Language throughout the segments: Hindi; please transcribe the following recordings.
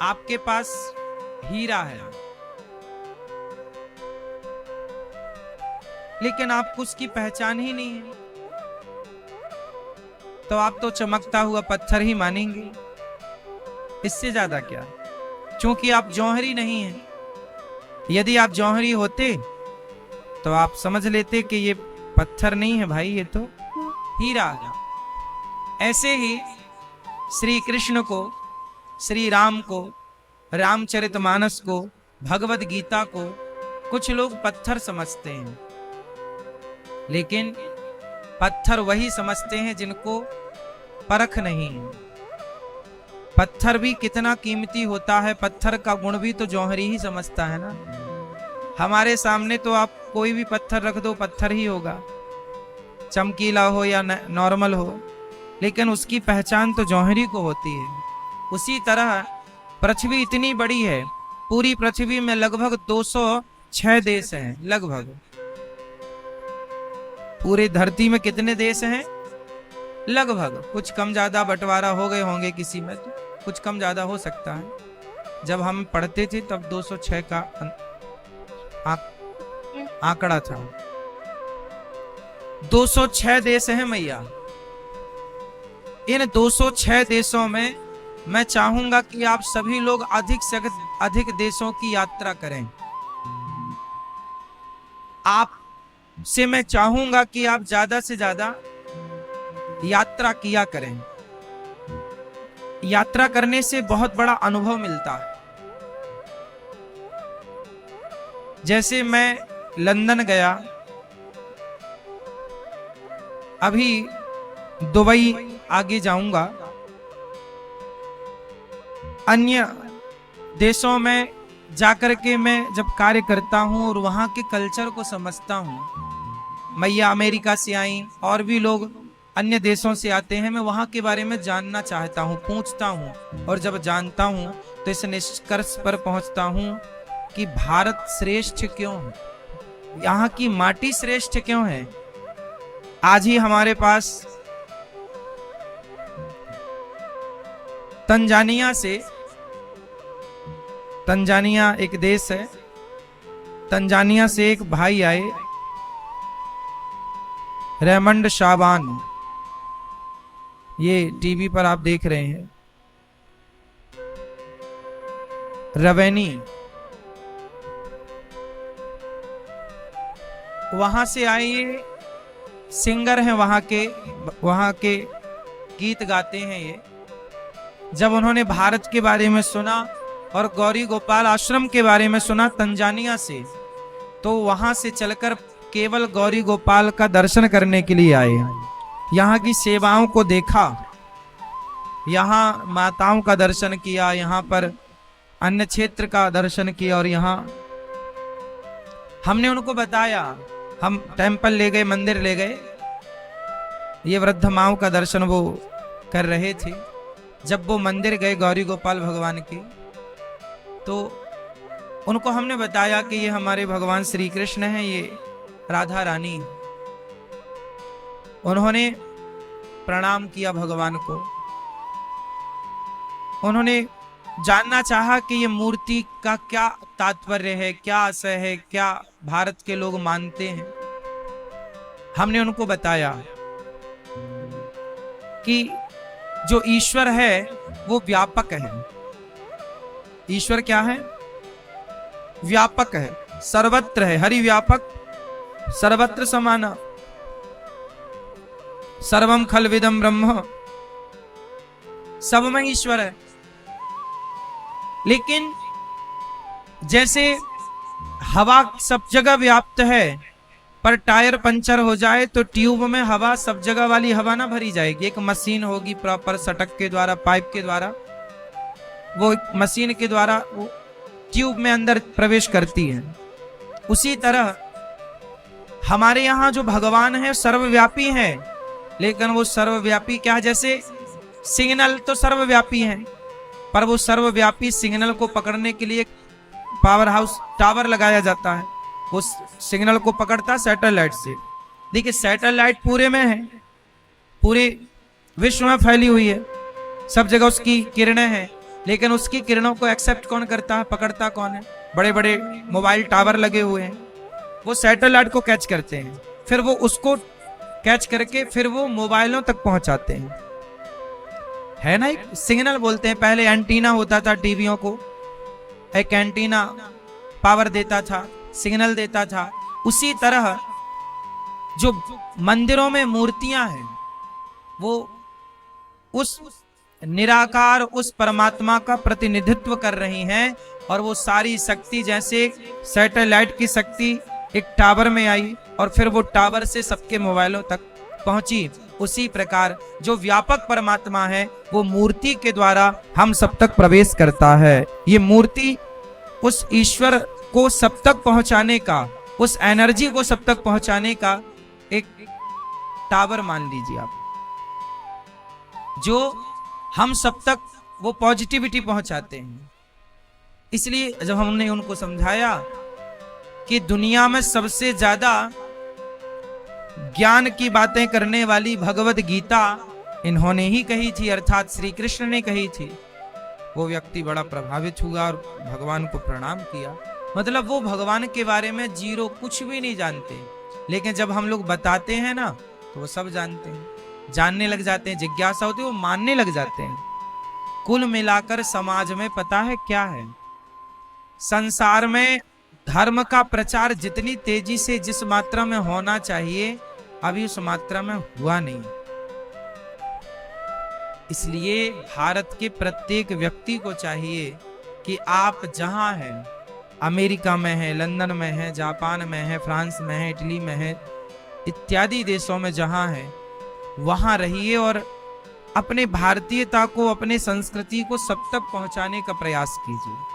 आपके पास हीरा है, लेकिन आपको उसकी पहचान ही नहीं है, तो आप तो चमकता हुआ पत्थर ही मानेंगे। इससे ज्यादा क्या, क्योंकि आप जौहरी नहीं हैं। यदि आप जौहरी होते तो आप समझ लेते कि ये पत्थर नहीं है भाई, ये तो हीरा है। ऐसे ही श्री कृष्ण को, श्री राम को, रामचरितमानस को, भगवत गीता को कुछ लोग पत्थर समझते हैं, लेकिन पत्थर वही समझते हैं जिनको परख नहीं है। पत्थर भी कितना कीमती होता है, पत्थर का गुण भी तो जौहरी ही समझता है ना। हमारे सामने तो आप कोई भी पत्थर रख दो, पत्थर ही होगा, चमकीला हो या नॉर्मल हो, लेकिन उसकी पहचान तो जौहरी को होती है। उसी तरह पृथ्वी इतनी बड़ी है, पूरी पृथ्वी में लगभग 206 देश हैं। लगभग पूरी धरती में कितने देश हैं? लगभग, कुछ कम ज्यादा बंटवारा हो गए होंगे किसी में, तो कुछ कम ज्यादा हो सकता है। जब हम पढ़ते थे तब 206 का आंकड़ा था। 206 देश हैं मैया। इन 206 देशों में मैं चाहूंगा कि आप सभी लोग अधिक से अधिक देशों की यात्रा करें। आप से मैं चाहूंगा कि आप ज्यादा से ज्यादा यात्रा किया करें। यात्रा करने से बहुत बड़ा अनुभव मिलता है। जैसे मैं लंदन गया, अभी दुबई आगे जाऊंगा, अन्य देशों में जाकर के मैं जब कार्य करता हूं और वहां के कल्चर को समझता हूं। मैया अमेरिका से आई, और भी लोग अन्य देशों से आते हैं, मैं वहां के बारे में जानना चाहता हूं, पूछता हूं, और जब जानता हूं तो इस निष्कर्ष पर पहुंचता हूं कि भारत श्रेष्ठ क्यों है, यहाँ की माटी श्रेष्ठ क्यों है। आज ही हमारे पास तंजानिया एक देश है, तंजानिया से एक भाई आए, रेमंड शाबान, ये टीवी पर आप देख रहे हैं, रवैनी, वहां से आए, ये सिंगर हैं, वहां के गीत गाते हैं। ये जब उन्होंने भारत के बारे में सुना और गौरी गोपाल आश्रम के बारे में सुना तंजानिया से, तो वहां से चलकर केवल गौरी गोपाल का दर्शन करने के लिए आए। यहाँ की सेवाओं को देखा, यहाँ माताओं का दर्शन किया, यहाँ पर अन्य क्षेत्र का दर्शन किया, और यहाँ हमने उनको बताया, हम टेंपल ले गए, मंदिर ले गए, ये वृद्ध माओं का दर्शन वो कर रहे थे। जब वो मंदिर गए गौरी गोपाल भगवान के, तो उनको हमने बताया कि ये हमारे भगवान श्री कृष्ण हैं, ये राधा रानी। उन्होंने प्रणाम किया भगवान को। उन्होंने जानना चाहा कि ये मूर्ति का क्या तात्पर्य है, क्या आशय है, क्या भारत के लोग मानते हैं। हमने उनको बताया कि जो ईश्वर है वो व्यापक है। ईश्वर क्या है? व्यापक है, सर्वत्र है, हरि व्यापक सर्वत्र समाना, सर्वम खलविदम ब्रह्म, सब में ईश्वर है। लेकिन जैसे हवा सब जगह व्याप्त है, पर टायर पंचर हो जाए तो ट्यूब में हवा, सब जगह वाली हवा ना भरी जाएगी। एक मशीन होगी प्रॉपर, सटक के द्वारा, पाइप के द्वारा, वो मशीन के द्वारा वो ट्यूब में अंदर प्रवेश करती है। उसी तरह हमारे यहाँ जो भगवान है सर्वव्यापी है, लेकिन वो सर्वव्यापी क्या है? जैसे सिग्नल तो सर्वव्यापी है, पर वो सर्वव्यापी सिग्नल को पकड़ने के लिए पावर हाउस, टावर लगाया जाता है। वो सिग्नल को पकड़ता सैटेलाइट से। देखिए सैटेलाइट पूरे में है, पूरे विश्व में फैली हुई है, सब जगह उसकी किरणें हैं, लेकिन उसकी किरणों को एक्सेप्ट कौन करता है, पकड़ता कौन है? बड़े बड़े मोबाइल टावर लगे हुए हैं, वो सैटेलाइट को कैच करते हैं, फिर वो उसको कैच करके फिर वो मोबाइलों तक पहुंचाते हैं, है ना? एक सिग्नल बोलते हैं। पहले एंटीना होता था टीवियों को, एक एंटीना पावर देता था, सिग्नल देता था। उसी तरह जो मंदिरों में मूर्तियां हैं वो उस निराकार, उस परमात्मा का प्रतिनिधित्व कर रही हैं, और वो सारी शक्ति जैसे सैटेलाइट की शक्ति एक टावर में आई और फिर वो टावर से सबके मोबाइलों तक पहुंची, उसी प्रकार जो व्यापक परमात्मा है वो मूर्ति के द्वारा हम सब तक प्रवेश करता है। ये मूर्ति उस ईश्वर को सब तक पहुंचाने का, उस एनर्जी को सब तक पहुंचाने का एक टावर मान लीजिए आप, जो हम सब तक वो पॉजिटिविटी पहुंचाते हैं। इसलिए जब हमने उनको समझाया कि दुनिया में सबसे ज्यादा ज्ञान की बातें करने वाली भगवत गीता इन्होंने ही कही थी, अर्थात श्री कृष्ण ने कही थी, वो व्यक्ति बड़ा प्रभावित हुआ और भगवान को प्रणाम किया। मतलब वो भगवान के बारे में जीरो कुछ भी नहीं जानते, लेकिन जब हम लोग बताते हैं ना तो वो सब जानते हैं, जानने लग जाते हैं, जिज्ञासा होती है, वो मानने लग जाते हैं। कुल मिलाकर समाज में पता है क्या है, संसार में धर्म का प्रचार जितनी तेजी से जिस मात्रा में होना चाहिए अभी उस मात्रा में हुआ नहीं। इसलिए भारत के प्रत्येक व्यक्ति को चाहिए कि आप जहां हैं, अमेरिका में है, लंदन में है, जापान में है, फ्रांस में है, इटली में है, इत्यादि देशों में जहां है वहां रहिए और अपने भारतीयता को, अपने संस्कृति को सब तक पहुंचाने का प्रयास कीजिए।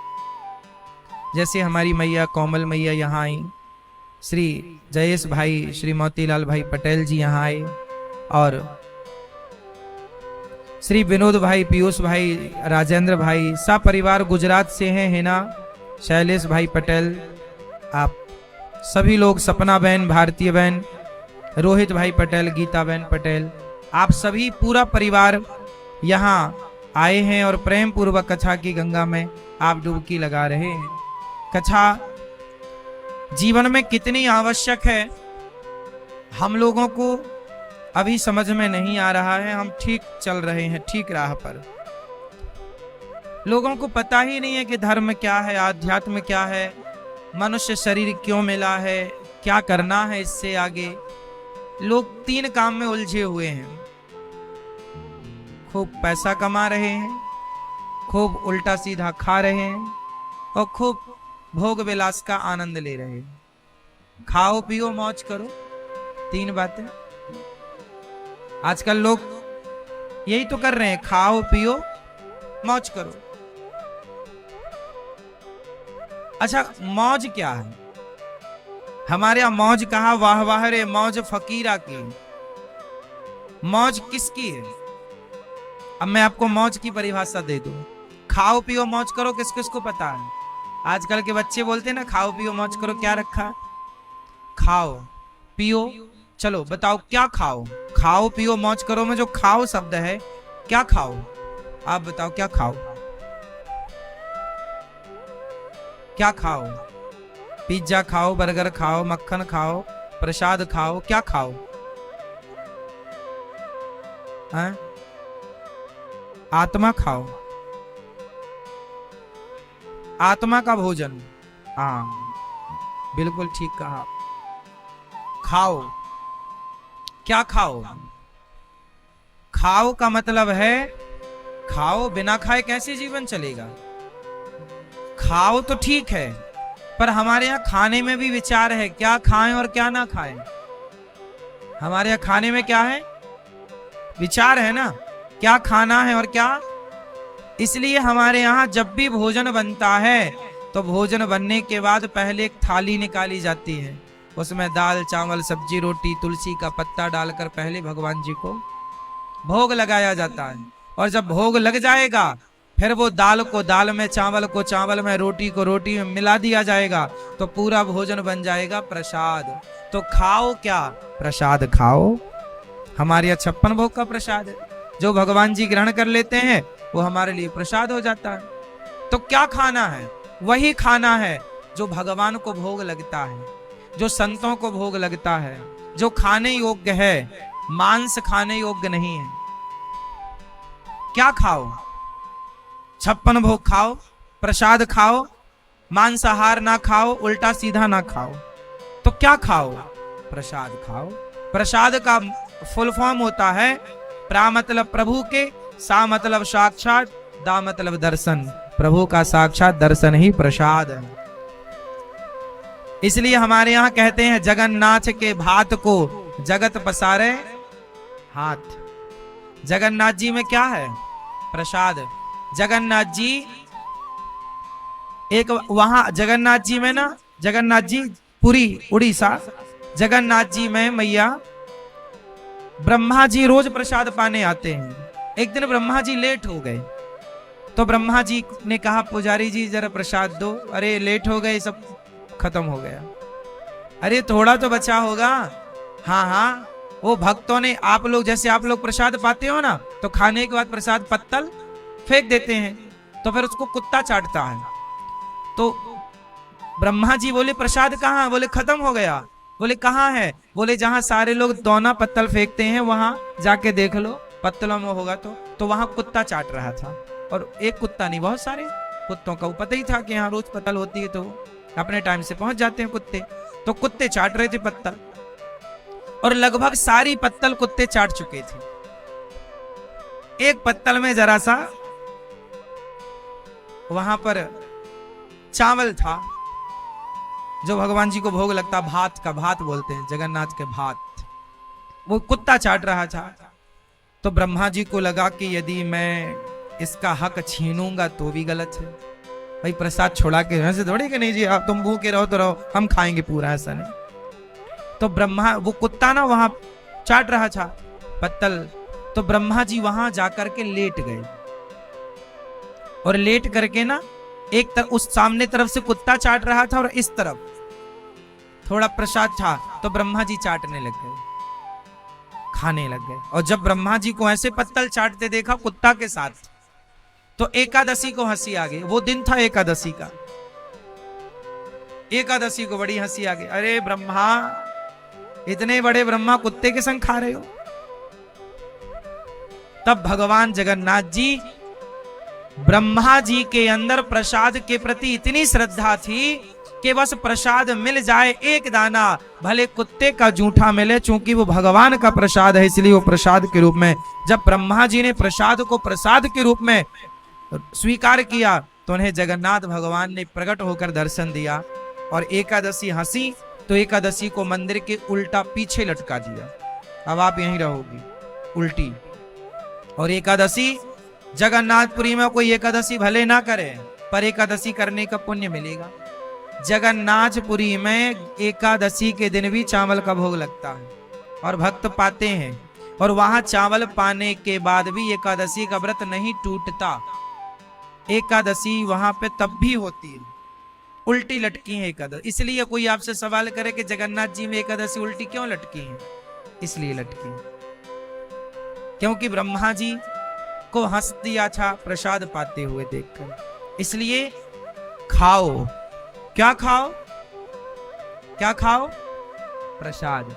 जैसे हमारी मैया कोमल मैया यहाँ आई, श्री जयेश भाई, श्री मोतीलाल भाई पटेल जी यहाँ आए, और श्री विनोद भाई, पीयूष भाई, राजेंद्र भाई, सब परिवार गुजरात से हैं, है ना? शैलेश भाई पटेल, आप सभी लोग, सपना बहन, भारतीय बहन, रोहित भाई पटेल, गीता बहन पटेल, आप सभी पूरा परिवार यहाँ आए हैं और प्रेम पूर्वक कथा की गंगा में आप डुबकी लगा रहे हैं। कथा जीवन में कितनी आवश्यक है हम लोगों को अभी समझ में नहीं आ रहा है। हम ठीक चल रहे हैं, ठीक राह पर, लोगों को पता ही नहीं है कि धर्म क्या है, आध्यात्म क्या है, मनुष्य शरीर क्यों मिला है, क्या करना है इससे आगे। लोग तीन काम में उलझे हुए हैं, खूब पैसा कमा रहे हैं, खूब उल्टा सीधा खा रहे हैं और खूब भोग विलास का आनंद ले रहे हैं। खाओ पियो मौज करो, तीन बातें आजकल लोग यही तो कर रहे हैं, खाओ पियो मौज करो। अच्छा, मौज क्या है? हमारे यहां मौज कहा, वाह वाह रे मौज फकीरा की। मौज किसकी है? अब मैं आपको मौज की परिभाषा दे दूं। खाओ पियो मौज करो किस किस को पता है? आजकल के बच्चे बोलते हैं ना, खाओ पियो मौज करो, क्या रखा? खाओ पियो, चलो बताओ क्या खाओ? खाओ पियो मौज करो में जो खाओ शब्द है, क्या खाओ? आप बताओ क्या खाओ? क्या खाओ? पिज्जा खाओ, बर्गर खाओ, मक्खन खाओ, प्रसाद खाओ, क्या खाओ? हाँ? आत्मा खाओ, आत्मा का भोजन। हाँ, बिल्कुल ठीक कहा। खाओ, क्या खाओ? खाओ का मतलब है खाओ, बिना खाए कैसे जीवन चलेगा? खाओ तो ठीक है, पर हमारे यहाँ खाने में भी विचार है, क्या खाएं और क्या ना खाएं। हमारे यहाँ खाने में क्या है? विचार है ना, क्या खाना है और क्या। इसलिए हमारे यहाँ जब भी भोजन बनता है तो भोजन बनने के बाद पहले एक थाली निकाली जाती है, उसमें दाल चावल सब्जी रोटी तुलसी का पत्ता डालकर पहले भगवान जी को भोग लगाया जाता है। और जब भोग लग जाएगा फिर वो दाल को दाल में, चावल को चावल में, रोटी को रोटी में मिला दिया जाएगा, तो पूरा भोजन बन जाएगा प्रसाद। तो खाओ क्या? प्रसाद खाओ। हमारे यहाँ 56 भोग का प्रसाद है जो भगवान जी ग्रहण कर लेते हैं, वो हमारे लिए प्रसाद हो जाता है। तो क्या खाना है? वही खाना है जो भगवान को भोग लगता है, जो संतों को भोग लगता है, जो खाने योग्य है। मांस खाने योग्य नहीं है। क्या खाओ? 56 भोग खाओ, प्रसाद खाओ, मांसाहार ना खाओ, उल्टा सीधा ना खाओ। तो क्या खाओ? प्रसाद खाओ। प्रसाद का फुल फॉर्म होता है प्रा मतलब प्रभु के, सा मतलब साक्षात, दा मतलब दर्शन। प्रभु का साक्षात दर्शन ही प्रसाद है। इसलिए हमारे यहां कहते हैं जगन्नाथ के भात को जगत पसारे हाथ। जगन्नाथ जी में क्या है? प्रसाद। जगन्नाथ जी एक वहां जगन्नाथ जी में ना, जगन्नाथ जी पुरी उड़ीसा, जगन्नाथ जी में मैया ब्रह्मा जी रोज प्रसाद पाने आते हैं। एक दिन ब्रह्मा जी लेट हो गए, तो ब्रह्मा जी ने कहा पुजारी जी जरा प्रसाद दो। अरे लेट हो गए, सब खत्म हो गया। अरे थोड़ा तो बचा होगा। हाँ हाँ, वो भक्तों ने, आप लोग जैसे आप लोग प्रसाद पाते हो ना, तो खाने के बाद प्रसाद पत्तल फेंक देते हैं, तो फिर उसको कुत्ता चाटता है। तो ब्रह्मा जी बोले प्रसाद कहाँ? बोले खत्म हो गया। बोले कहाँ है? बोले जहां सारे लोग दोना पत्तल फेंकते हैं वहां जाके देख लो, पत्तलों में होगा। तो वहां कुत्ता चाट रहा था। और एक कुत्ता नहीं, बहुत सारे कुत्तों का पता ही था कि यहाँ रोज पत्तल होती है, तो अपने टाइम से पहुंच जाते हैं कुत्ते। तो कुत्ते चाट रहे थे पत्तल, और लगभग सारी पत्तल कुत्ते चाट चुके थे। एक पत्तल में जरा सा वहां पर चावल था, जो भगवान जी को भोग लगता, भात का, भात बोलते हैं जगन्नाथ के भात। वो कुत्ता चाट रहा था। तो ब्रह्मा जी को लगा कि यदि मैं इसका हक छीनूंगा तो भी गलत है। भाई प्रसाद छोड़ा के ऐसे थोड़ी कि नहीं जी आप तुम भूखे रहो तो रहो, हम खाएंगे पूरा, ऐसा नहीं। तो ब्रह्मा, वो कुत्ता ना वहां चाट रहा था पत्तल, तो ब्रह्मा जी वहां जाकर के लेट गए। और लेट करके ना एक तरफ, उस सामने तरफ से कुत्ता चाट रहा था, और इस तरफ थोड़ा प्रसाद था, तो ब्रह्मा जी चाटने लग गए, खाने लग गए। और जब ब्रह्मा जी को ऐसे पत्तल चाटते देखा कुत्ता के साथ, तो एकादशी को हंसी आ गई। वो दिन था एकादशी का। एकादशी को बड़ी हंसी आ गई। अरे ब्रह्मा, इतने बड़े ब्रह्मा कुत्ते के संग खा रहे हो। तब भगवान जगन्नाथ जी, ब्रह्मा जी के अंदर प्रसाद के प्रति इतनी श्रद्धा थी कि बस प्रसाद मिल जाए एक दाना, भले कुत्ते का जूठा मिले, चूंकि वो भगवान का प्रसाद है, इसलिए वो प्रसाद के रूप में। जब ब्रह्मा जी ने प्रसाद को प्रसाद के रूप में स्वीकार किया, तो उन्हें जगन्नाथ भगवान ने प्रकट होकर दर्शन दिया। और एकादशी हंसी, तो एकादशी को मंदिर के उल्टा पीछे लटका दिया। अब आप यहीं रहोगी उल्टी। और एकादशी, जगन्नाथपुरी में कोई एकादशी भले ना करे, पर एकादशी करने का पुण्य मिलेगा। जगन्नाथपुरी में एकादशी के दिन भी चावल का भोग लगता है, और भक्त पाते हैं। और वहां चावल पाने के बाद भी एकादशी का व्रत नहीं टूटता। एकादशी वहां पे तब भी होती है। उल्टी लटकी है एकादशी। इसलिए कोई आपसे सवाल करे कि जगन्नाथ जी में एकादशी उल्टी क्यों लटकी है, इसलिए लटकी क्योंकि ब्रह्मा जी को हंस दिया था प्रसाद पाते हुए देखकर। इसलिए खाओ। क्या खाओ? क्या खाओ? प्रसाद।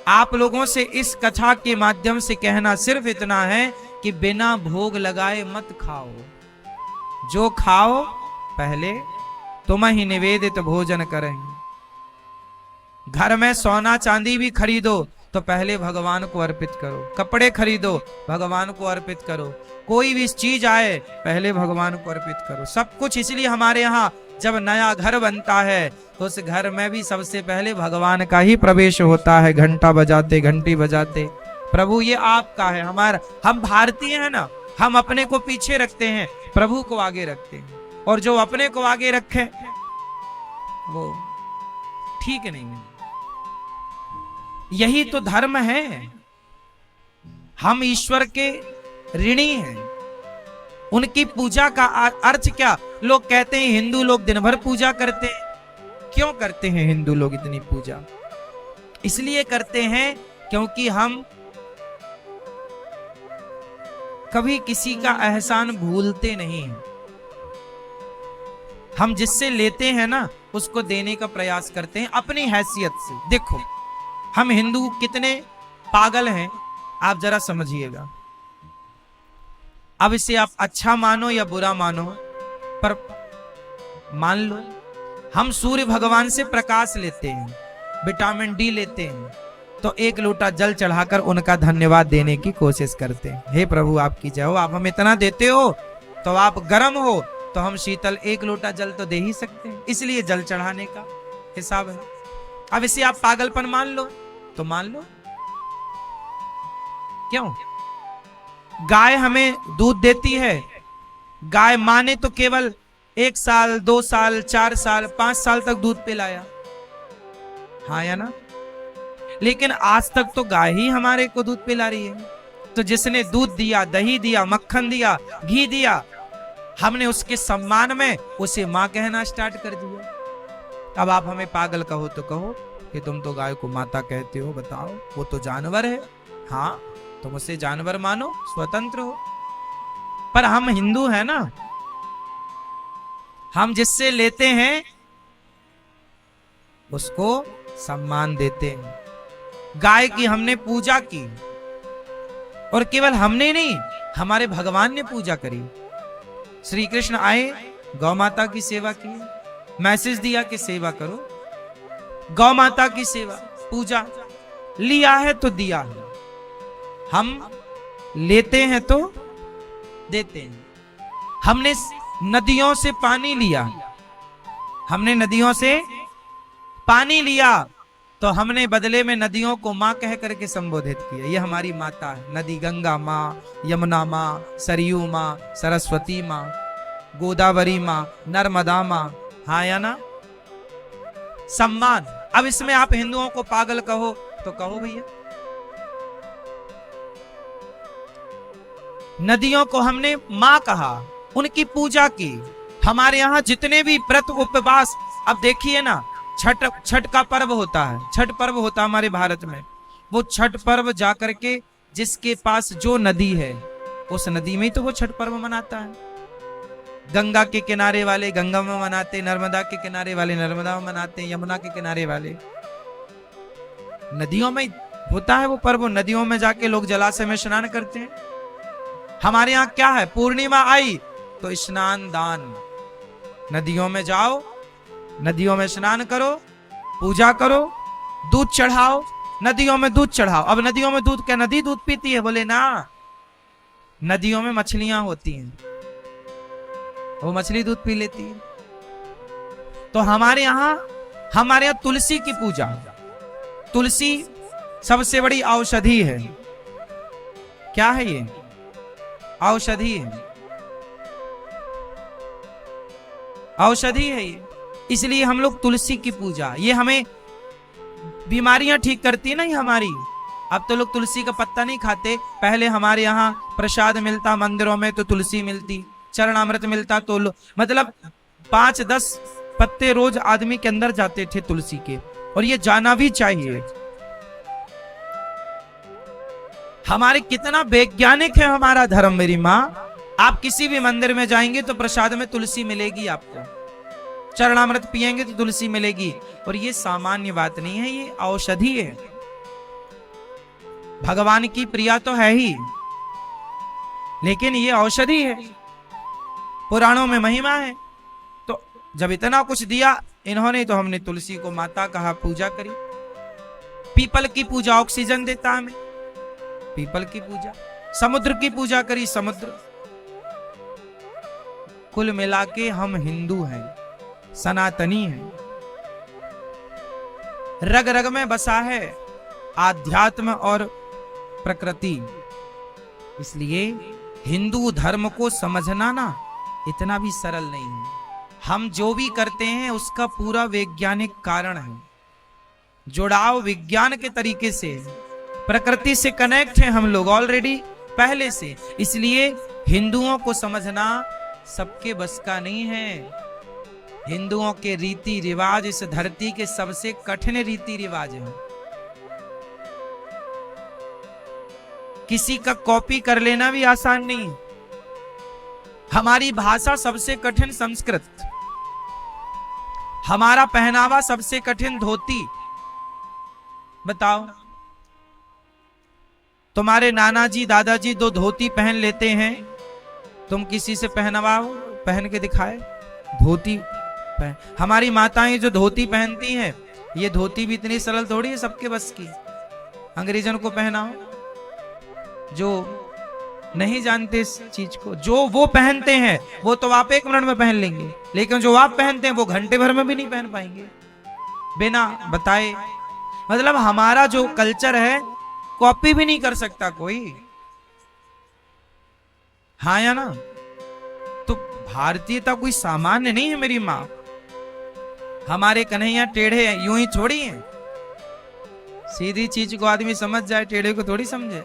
आप लोगों से इस कथा के माध्यम से कहना सिर्फ इतना है कि बिना भोग लगाए मत खाओ। जो खाओ पहले तुम ही निवेदित भोजन करेंगे। घर में सोना चांदी भी खरीदो तो पहले भगवान को अर्पित करो। कपड़े खरीदो, भगवान को अर्पित करो। कोई भी चीज आए पहले भगवान को अर्पित करो। सब कुछ। इसलिए हमारे यहाँ जब नया घर बनता है तो उस घर में भी सबसे पहले भगवान का ही प्रवेश होता है। घंटा बजाते, घंटी बजाते, प्रभु ये आपका है। हमारा, हम भारतीय हैं ना, हम अपने को पीछे रखते हैं, प्रभु को आगे रखते हैं। और जो अपने को आगे रखे वो ठीक नहीं है। यही तो धर्म है। हम ईश्वर के ऋणी हैं। उनकी पूजा का अर्थ क्या? लोग कहते हैं हिंदू लोग दिन भर पूजा करते हैं। क्यों करते हैं हिंदू लोग इतनी पूजा? इसलिए करते हैं क्योंकि हम कभी किसी का एहसान भूलते नहीं हैं। हम जिससे लेते हैं ना उसको देने का प्रयास करते हैं अपनी हैसियत से। देखो हम हिंदू कितने पागल हैं, आप जरा समझिएगा। अब इसे आप अच्छा मानो या बुरा मानो, पर मान लो हम सूर्य भगवान से प्रकाश लेते हैं, विटामिन डी लेते हैं, तो एक लोटा जल चढ़ाकर उनका धन्यवाद देने की कोशिश करते हैं। हे प्रभु आपकी जय हो, आप हमें इतना देते हो, तो आप गर्म हो तो हम शीतल एक लोटा जल तो दे ही सकते हैं, इसलिए जल चढ़ाने का हिसाब है। अब इसे आप पागलपन मान लो तो मान लो, क्यों? गाय हमें दूध देती है, गाय माँ ने तो केवल 1 साल 2 साल 4 साल 5 साल तक दूध पिलाया, हाँ या ना? लेकिन आज तक तो गाय ही हमारे को दूध पिला रही है। तो जिसने दूध दिया, दही दिया, मक्खन दिया, घी दिया, हमने उसके सम्मान में उसे माँ कहना स्टार्ट कर दिया। अब आप हमें पागल कहो तो कहो कि तुम तो गाय को माता कहते हो, बताओ वो तो जानवर है। हाँ तुम उसे जानवर मानो, स्वतंत्र हो, पर हम हिंदू हैं ना, हम जिससे लेते हैं उसको सम्मान देते हैं। गाय की हमने पूजा की, और केवल हमने नहीं, हमारे भगवान ने पूजा करी। श्री कृष्ण आए, गौ माता की सेवा की, मैसेज दिया कि सेवा करो, गौ माता की सेवा, पूजा। लिया है तो दिया है, हम लेते हैं तो देते हैं। हमने नदियों से पानी लिया, हमने नदियों से पानी लिया, तो हमने बदले में नदियों को माँ कह करके संबोधित किया। ये हमारी माता है, नदी गंगा माँ, यमुना माँ, सरयू माँ, सरस्वती माँ, गोदावरी माँ, नर्मदा माँ, हाँ या ना? सम्मान। अब इसमें आप हिंदुओं को पागल कहो तो कहो भैया। नदियों को हमने माँ कहा, उनकी पूजा की। हमारे यहाँ जितने भी व्रत उपवास, अब देखिए ना, छठ का पर्व होता है, छठ पर्व होता है हमारे भारत में। वो छठ पर्व जाकर के जिसके पास जो नदी है उस नदी में ही तो वो छठ पर्व मनाता है। गंगा के किनारे वाले गंगा में मनाते, नर्मदा के किनारे वाले नर्मदा में मनाते, यमुना के किनारे वाले नदियों में होता है वो पर्व। नदियों में जाके लोग जलाशय में स्नान करते हैं। हमारे यहाँ क्या है, पूर्णिमा आई तो स्नान दान, नदियों में जाओ, नदियों में स्नान करो, पूजा करो, दूध चढ़ाओ, नदियों में दूध चढ़ाओ। अब नदियों में दूध क्या नदी दूध पीती है? बोले ना, नदियों में मछलियां होती हैं, वो मछली दूध पी लेती है। तो हमारे यहाँ तुलसी की पूजा, तुलसी सबसे बड़ी औषधि है। क्या है ये? औषधि है, औषधि है ये। इसलिए हम लोग तुलसी की पूजा, ये हमें बीमारियां ठीक करती है ना ये हमारी। अब तो लोग तुलसी का पत्ता नहीं खाते, पहले हमारे यहाँ प्रसाद मिलता मंदिरों में तो तुलसी मिलती, चरणामृत मिलता तो मतलब 5-10 पत्ते रोज आदमी के अंदर जाते थे तुलसी के, और ये जाना भी चाहिए। हमारे कितना वैज्ञानिक है हमारा धर्म मेरी माँ। आप किसी भी मंदिर में जाएंगे तो प्रसाद में तुलसी मिलेगी आपको, चरणामृत पिएंगे तो तुलसी मिलेगी। और ये सामान्य बात नहीं है, ये औषधि है, भगवान की प्रिया तो है ही, लेकिन ये औषधि है, पुराणों में महिमा है। तो जब इतना कुछ दिया इन्होंने, तो हमने तुलसी को माता कहा, पूजा करी। पीपल की पूजा, ऑक्सीजन देता हमें, पीपल की पूजा। समुद्र की पूजा करी, समुद्र। कुल मिला के हम हिंदू हैं, सनातनी हैं। रग रग में बसा है आध्यात्म और प्रकृति। इसलिए हिंदू धर्म को समझना ना इतना भी सरल नहीं है। हम जो भी करते हैं उसका पूरा वैज्ञानिक कारण है, जुड़ाव विज्ञान के तरीके से, प्रकृति से कनेक्ट है हम लोग ऑलरेडी पहले से। इसलिए हिंदुओं को समझना सबके बस का नहीं है। हिंदुओं के रीति रिवाज इस धरती के सबसे कठिन रीति रिवाज है। किसी का कॉपी कर लेना भी आसान नहीं। हमारी भाषा सबसे कठिन संस्कृत, हमारा पहनावा सबसे कठिन धोती। बताओ, तुम्हारे नाना जी दादाजी दो धोती पहन लेते हैं, तुम किसी से पहनवाओ, पहन के दिखाए धोती पहन। हमारी माताएं जो धोती पहनती हैं, ये धोती भी इतनी सरल थोड़ी है सबके बस की। अंग्रेजन को पहनाओ जो नहीं जानते इस चीज को, जो वो पहनते हैं वो तो आप 1 मिनट में पहन लेंगे, लेकिन जो आप पहनते हैं वो घंटे भर में भी नहीं पहन पाएंगे बिना बताए। मतलब हमारा जो कल्चर है कॉपी भी नहीं कर सकता कोई, हाँ या ना। तो भारतीयता कोई सामान्य नहीं है मेरी माँ। हमारे कन्हैया टेढ़े हैं यूं ही थोड़ी हैं, सीधी चीज को आदमी समझ जाए, टेढ़े को थोड़ी समझे।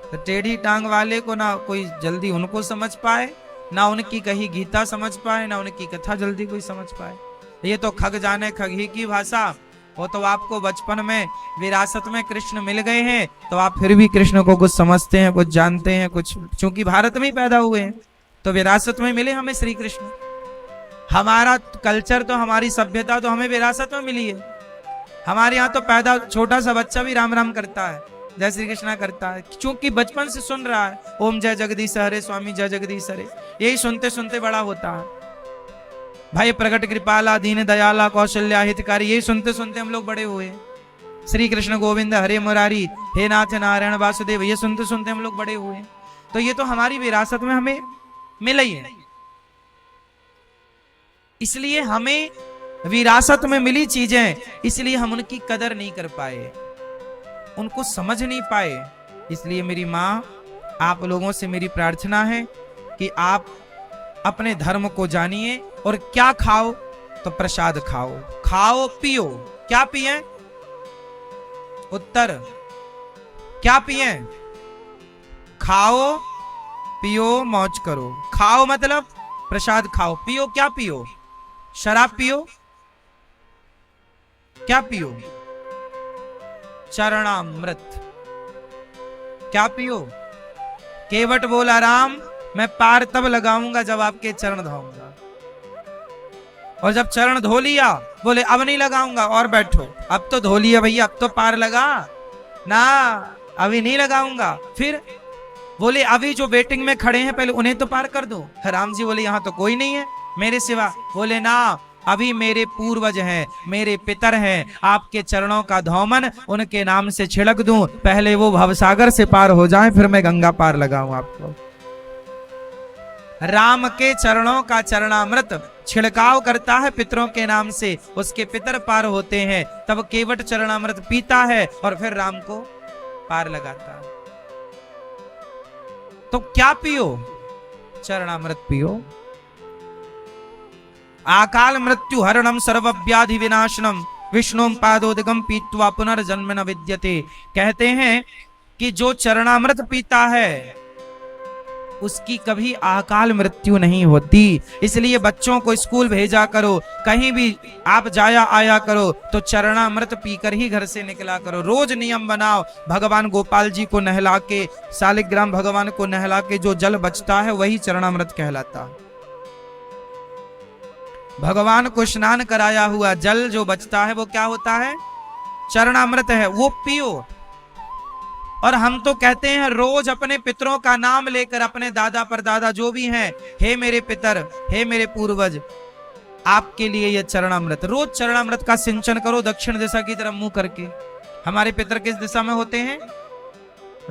तो टेढ़ी टांग वाले को ना कोई जल्दी उनको समझ पाए, ना उनकी कही गीता समझ पाए, ना उनकी कथा जल्दी कोई समझ पाए। ये तो खग जाने खग ही की भाषा। वो तो आपको बचपन में विरासत में कृष्ण मिल गए हैं, तो आप फिर भी कृष्ण को कुछ समझते हैं, कुछ जानते हैं, कुछ, क्योंकि भारत में ही पैदा हुए हैं तो विरासत में मिले हमें श्री कृष्ण। हमारा कल्चर तो, हमारी सभ्यता तो हमें विरासत में मिली है। हमारे यहाँ तो पैदा छोटा सा बच्चा भी राम राम करता है, जय श्री कृष्णा करता है, क्योंकि बचपन से सुन रहा है ओम जय जगदीश हरे, स्वामी जय जगदीश हरे, यही सुनते सुनते बड़ा होता है। भाई प्रगट कृपाला दीन दयाला कौशल्या हितकारी, यही सुनते सुनते हम लोग बड़े हुए। श्री कृष्ण गोविंद हरे मुरारी, हे नाथ नारायण वासुदेव, ये सुनते सुनते हम लोग बड़े हुए। तो ये तो हमारी विरासत में हमें मिला ही है। इसलिए हमें विरासत में मिली चीजें, इसलिए हम उनकी कदर नहीं कर पाए, उनको समझ नहीं पाए। इसलिए मेरी माँ, आप लोगों से मेरी प्रार्थना है कि आप अपने धर्म को जानिए, और क्या खाओ तो प्रसाद खाओ, खाओ पियो। क्या पिए? उत्तर, क्या पिए? खाओ पियो मौज करो। खाओ मतलब प्रसाद खाओ, पियो क्या पियो? शराब पियो? क्या पियो? चरणामृत। क्या पियो? केवट बोला राम, मैं पार तब लगाऊंगा जब आपके चरण धोऊंगा, और जब चरण धो लिया बोले अब नहीं लगाऊंगा, और बैठो, अब तो धो लिया भैया, अब तो पार लगा ना, अभी नहीं लगाऊंगा। फिर बोले अभी जो वेटिंग में खड़े हैं पहले उन्हें तो पार कर दो। राम जी बोले यहाँ तो कोई नहीं है मेरे सिवा। बोले ना, अभी मेरे पूर्वज हैं, मेरे पितर हैं, आपके चरणों का धौमन उनके नाम से छिड़क दूं, पहले वो भवसागर से पार हो जाएं, फिर मैं गंगा पार लगाऊं आपको। राम के चरणों का चरणामृत छिड़काव करता है पितरों के नाम से, उसके पितर पार होते हैं, तब केवट चरणामृत पीता है और फिर राम को पार लगाता है। तो क्या पियो? चरणामृत पियो। आकाल मृत्यु हरणम सर्वव्याधि विनाशनम विष्णुम पादोदगम पीत्वा पुनर्जन्म न विद्यते। कहते हैं कि जो चरणामृत पीता है उसकी कभी अकाल मृत्यु नहीं होती। इसलिए बच्चों को स्कूल भेजा करो, कहीं भी आप जाया आया करो तो चरणामृत पीकर ही घर से निकला करो। रोज नियम बनाओ, भगवान गोपाल जी को नहला के, शालिग्राम भगवान को नहला के जो जल बचता है वही चरणामृत कहलाता है। भगवान को स्नान कराया हुआ जल जो बचता है वो क्या होता है? चरणामृत है, वो पियो। और हम तो कहते हैं रोज अपने पितरों का नाम लेकर, अपने दादा परदादा जो भी हैं, हे मेरे पितर, हे मेरे पूर्वज, आपके लिए यह चरणामृत, रोज चरणामृत का सिंचन करो दक्षिण दिशा की तरफ मुंह करके। हमारे पितर किस दिशा में होते हैं?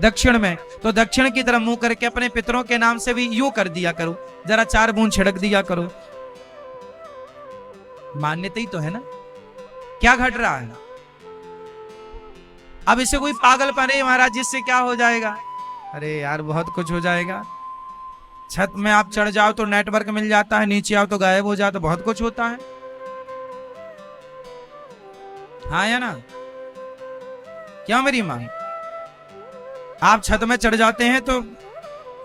दक्षिण में। तो दक्षिण की तरफ मुंह करके अपने पितरों के नाम से भी यूं कर दिया करो, जरा 4 बूंद छिड़क दिया करो। मान्यता ही तो है ना, क्या घट रहा है? अब इसे कोई पागलपन है महाराज जिससे क्या हो जाएगा? अरे यार बहुत कुछ हो जाएगा। छत में आप चढ़ जाओ तो नेटवर्क मिल जाता है, नीचे आओ तो गायब हो जाओ, तो बहुत कुछ होता है, हाँ या ना? क्यों मेरी मां? आप छत में चढ़ जाते हैं तो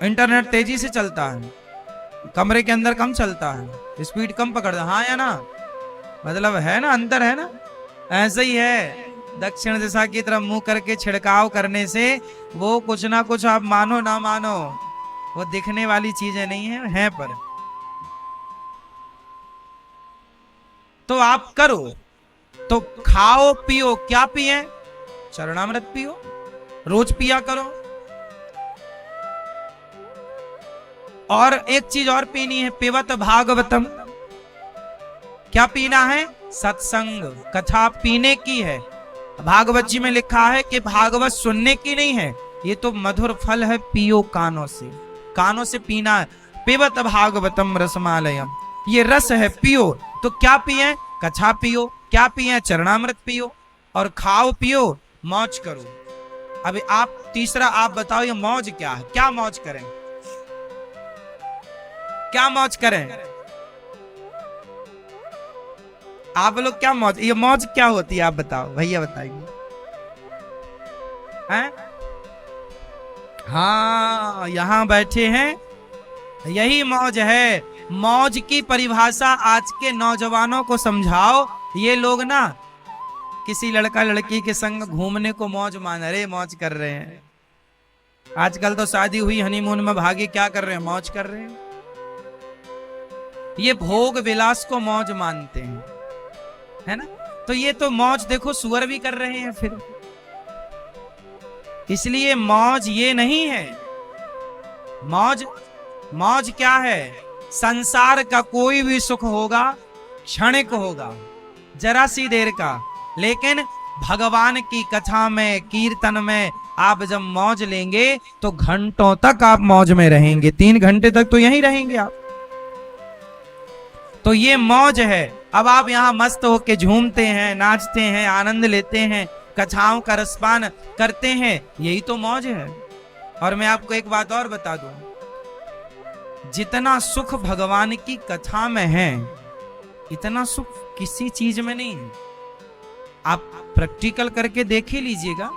इंटरनेट तेजी से चलता है, कमरे के अंदर कम चलता है, स्पीड कम पकड़ता, हाँ या ना? मतलब है ना, अंतर है ना? ऐसा ही है, दक्षिण दिशा की तरफ मुंह करके छिड़काव करने से वो कुछ ना कुछ, आप मानो ना मानो, वो दिखने वाली चीजें नहीं है पर। तो आप करो, तो खाओ पियो, क्या पिए? चरणामृत पियो, रोज पिया करो। और एक चीज और पीनी है, पिबत भागवतम। क्या पीना है? सत्संग, कथा पीने की है। भागवत जी में लिखा है कि भागवत सुनने की नहीं है, ये तो मधुर फल है, पियो कानों से, कानों से पीना है। पिबत भागवतम रसमालयम, ये रस है, पियो। तो क्या पिए? कथा पियो। क्या पिए? चरणामृत पियो। और खाओ पियो, मौज करो। अभी आप तीसरा आप बताओ, ये मौज क्या है? क्या मौज करें? क्या मौज करें? आप लोग क्या मौज, ये मौज क्या होती है? आप बताओ, भैया बताइए। हैं? हाँ, यहां बैठे हैं, यही मौज है। मौज की परिभाषा आज के नौजवानों को समझाओ। ये लोग ना किसी लड़का लड़की के संग घूमने को मौज मान रहे, मौज कर रहे हैं। आजकल तो शादी हुई, हनीमून में भागे, क्या कर रहे हैं? मौज कर रहे हैं। ये भोग विलास को मौज मानते हैं, है ना? तो ये तो मौज देखो सुअर भी कर रहे हैं फिर। इसलिए मौज ये नहीं है। मौज, मौज क्या है? संसार का कोई भी सुख होगा क्षणिक होगा, जरा सी देर का, लेकिन भगवान की कथा में, कीर्तन में आप जब मौज लेंगे तो घंटों तक आप मौज में रहेंगे। 3 घंटे तक तो यहीं रहेंगे आप। तो ये मौज है। अब आप यहाँ मस्त होके झूमते हैं, नाचते हैं, आनंद लेते हैं, कथाओं का रसपान करते हैं, यही तो मौज है। और मैं आपको एक बात और बता दूं, जितना सुख भगवान की कथा में है, इतना सुख किसी चीज में नहीं है। आप प्रैक्टिकल करके देख ही लीजिएगा।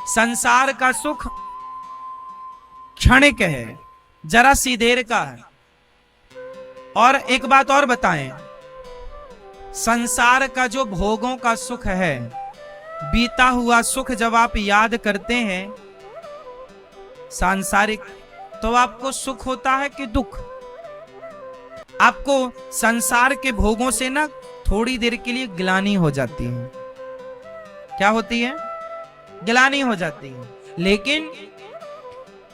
संसार का सुख क्षणिक है, जरा सी देर का है। और एक बात और बताएं, संसार का जो भोगों का सुख है, बीता हुआ सुख जब आप याद करते हैं सांसारिक, तो आपको सुख होता है कि दुख? आपको संसार के भोगों से ना थोड़ी देर के लिए ग्लानि हो जाती है। क्या होती है? ग्लानि हो जाती है। लेकिन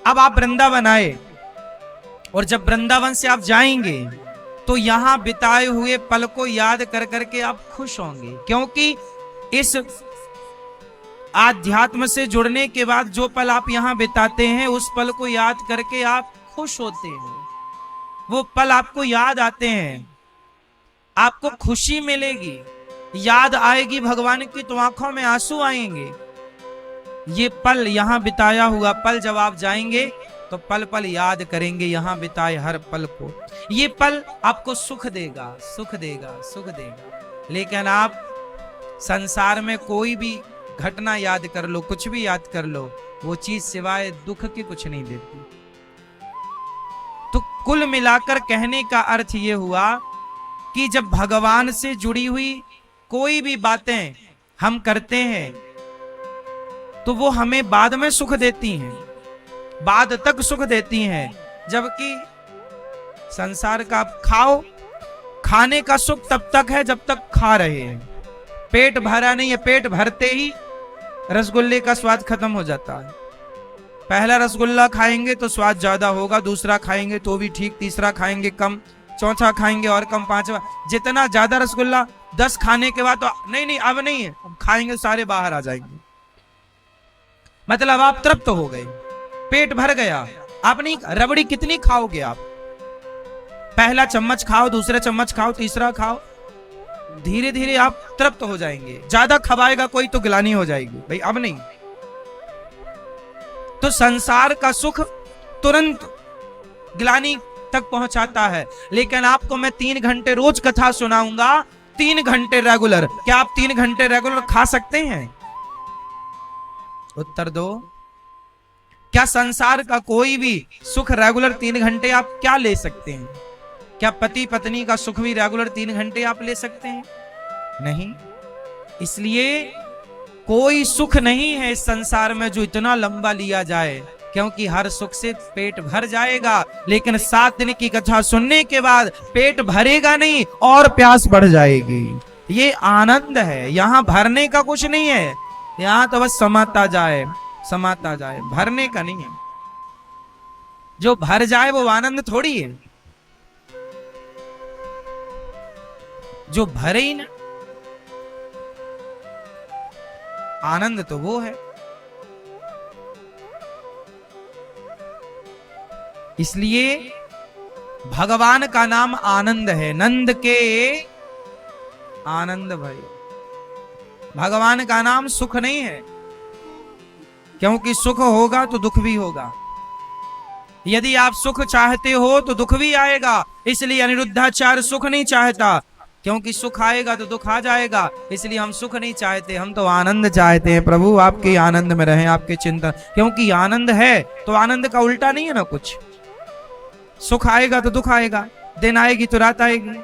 अब आप वृंदावन आए, और जब वृंदावन से आप जाएंगे तो यहां बिताए हुए पल को याद कर करके आप खुश होंगे, क्योंकि इस आध्यात्म से जुड़ने के बाद जो पल आप यहां बिताते हैं, उस पल को याद करके आप खुश होते हैं। वो पल आपको याद आते हैं, आपको खुशी मिलेगी, याद आएगी भगवान की, तो आंखों में आंसू आएंगे। ये पल, यहां बिताया हुआ पल, जब आप जाएंगे तो पल पल याद करेंगे यहां बिताए हर पल को। ये पल आपको सुख देगा, सुख देगा, सुख देगा। लेकिन आप संसार में कोई भी घटना याद कर लो, कुछ भी याद कर लो, वो चीज सिवाय दुख के कुछ नहीं देती। तो कुल मिलाकर कहने का अर्थ ये हुआ कि जब भगवान से जुड़ी हुई कोई भी बातें हम करते हैं, तो वो हमें बाद में सुख देती हैं, बाद तक सुख देती हैं। जबकि संसार का आप खाओ, खाने का सुख तब तक है जब तक खा रहे हैं। पेट भरा नहीं है, पेट भरते ही रसगुल्ले का स्वाद खत्म हो जाता है। पहला रसगुल्ला खाएंगे तो स्वाद ज्यादा होगा, दूसरा खाएंगे तो भी ठीक, तीसरा खाएंगे कम, चौथा खाएंगे और कम, पांचवा। जितना ज्यादा रसगुल्ला, 10 खाने के बाद तो नहीं नहीं अब नहीं है, अब खाएंगे सारे बाहर आ जाएंगे। मतलब आप तृप्त हो गए, पेट भर गया। आप नहीं, रबड़ी कितनी खाओगे आप? पहला चम्मच खाओ, दूसरा चम्मच खाओ, तीसरा खाओ, धीरे धीरे आप तृप्त हो जाएंगे। ज्यादा खवाएगा कोई तो गिलानी हो जाएगी, भाई अब नहीं। तो संसार का सुख तुरंत गिलानी तक पहुंचाता है। लेकिन आपको मैं 3 घंटे रोज कथा सुनाऊंगा, 3 घंटे रेगुलर। क्या आप 3 घंटे रेगुलर खा सकते हैं? उत्तर दो। क्या संसार का कोई भी सुख रेगुलर 3 घंटे आप क्या ले सकते हैं? क्या पति पत्नी का सुख भी रेगुलर 3 घंटे आप ले सकते हैं? नहीं। इसलिए कोई सुख नहीं है इस संसार में जो इतना लंबा लिया जाए, क्योंकि हर सुख से पेट भर जाएगा, लेकिन 7 दिन की कथा सुनने के बाद पेट भरेगा नहीं और प्यास बढ़ जाएगी। ये आनंद है, यहाँ भरने का कुछ नहीं है, यहाँ तो बस समाता जाए समाता जाए, भरने का नहीं है। जो भर जाए वो आनंद थोड़ी है, जो भरे ही ना, आनंद तो वो है। इसलिए भगवान का नाम आनंद है, नंद के आनंद भय। भगवान का नाम सुख नहीं है, क्योंकि सुख होगा तो दुख भी होगा। यदि आप सुख चाहते हो तो दुख भी आएगा, इसलिए अनिरुद्धाचार्य सुख नहीं चाहता, क्योंकि सुख आएगा तो दुख आ जाएगा, इसलिए हम सुख नहीं चाहते, हम तो आनंद चाहते हैं। प्रभु आपके आनंद में रहें, आपके चिंतन, क्योंकि आनंद है तो आनंद का उल्टा नहीं है ना कुछ। सुख आएगा तो दुख आएगा, दिन आएगी तो रात आएगी,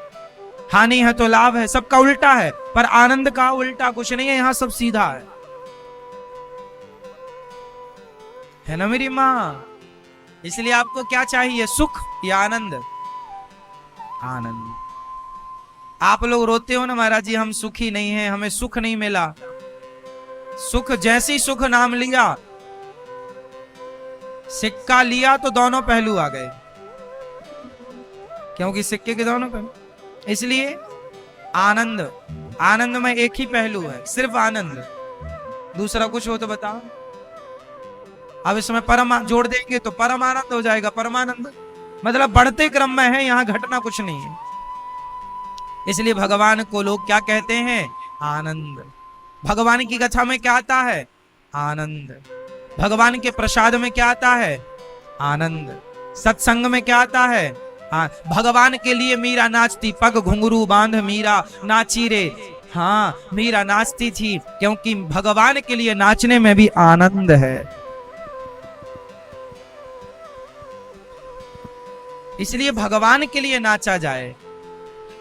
हानि है तो लाभ है, सबका उल्टा है। पर आनंद का उल्टा कुछ नहीं है, यहां सब सीधा है ना मेरी माँ। इसलिए आपको क्या चाहिए, सुख या आनंद? आनंद। आप लोग रोते हो ना, महाराज जी हम सुखी नहीं हैं, हमें सुख नहीं मिला। सुख, जैसी सुख नाम लिया, सिक्का लिया तो दोनों पहलू आ गए, क्योंकि सिक्के के दोनों पहलू। इसलिए आनंद, आनंद में एक ही पहलू है, सिर्फ आनंद, दूसरा कुछ हो तो बताओ। अब इसमें परम जोड़ देंगे तो परम आनंद हो जाएगा, परमानंद, मतलब बढ़ते क्रम में है, यहां घटना कुछ नहीं है। इसलिए भगवान को लोग क्या कहते हैं, आनंद। भगवान की कथा में क्या आता है, आनंद। भगवान के प्रसाद में क्या आता है, आनंद। सत्संग में क्या आता है, हाँ। भगवान के लिए मीरा नाचती, पग घुंघरू बांध मीरा नाची रे। हाँ, मीरा नाचती थी क्योंकि भगवान के लिए नाचने में भी आनंद है। इसलिए भगवान के लिए नाचा जाए।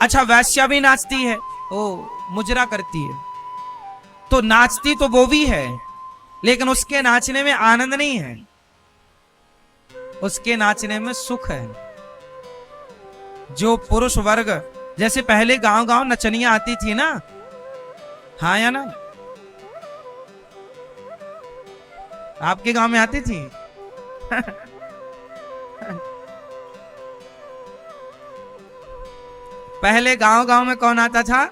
अच्छा, वैश्या भी नाचती है, ओ मुजरा करती है, तो नाचती तो वो भी है, लेकिन उसके नाचने में आनंद नहीं है, उसके नाचने में सुख है। जो पुरुष वर्ग, जैसे पहले गांव गांव नचनियां आती थी ना, हाँ या ना, आपके गांव में आती थी? पहले गांव गांव में कौन आता था,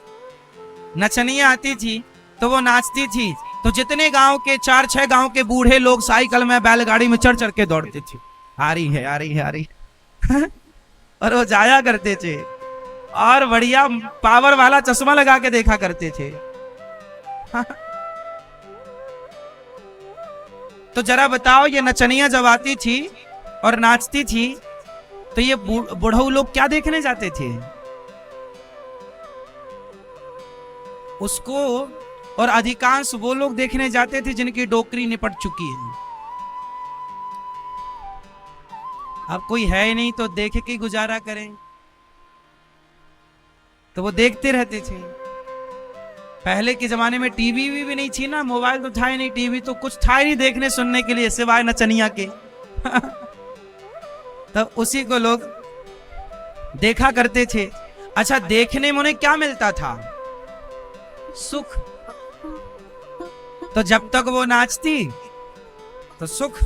नचनियां आती थी, तो वो नाचती थी, तो जितने गांव के 4-6 गांव के बूढ़े लोग साइकिल में बैलगाड़ी में चढ़ चढ़ के दौड़ते थे, आ रही है आ रही है आ रही है। और वो जाया करते थे और बढ़िया पावर वाला चश्मा लगा के देखा करते थे। तो जरा बताओ, ये नचनियां जब आती थी और नाचती थी, तो ये बूढ़ऊ लोग क्या देखने जाते थे उसको? और अधिकांश वो लोग देखने जाते थे जिनकी डोकरी निपट चुकी है। अब कोई है ही नहीं तो देख के गुजारा करें, तो वो देखते रहते थे। पहले के जमाने में टीवी भी नहीं थी ना, मोबाइल तो था ही नहीं, टीवी तो कुछ था ही नहीं देखने सुनने के लिए सिवाय नचनिया के। तो उसी को लोग देखा करते थे। अच्छा, देखने में उन्हें क्या मिलता था, सुख। तो जब तक वो नाचती तो सुख,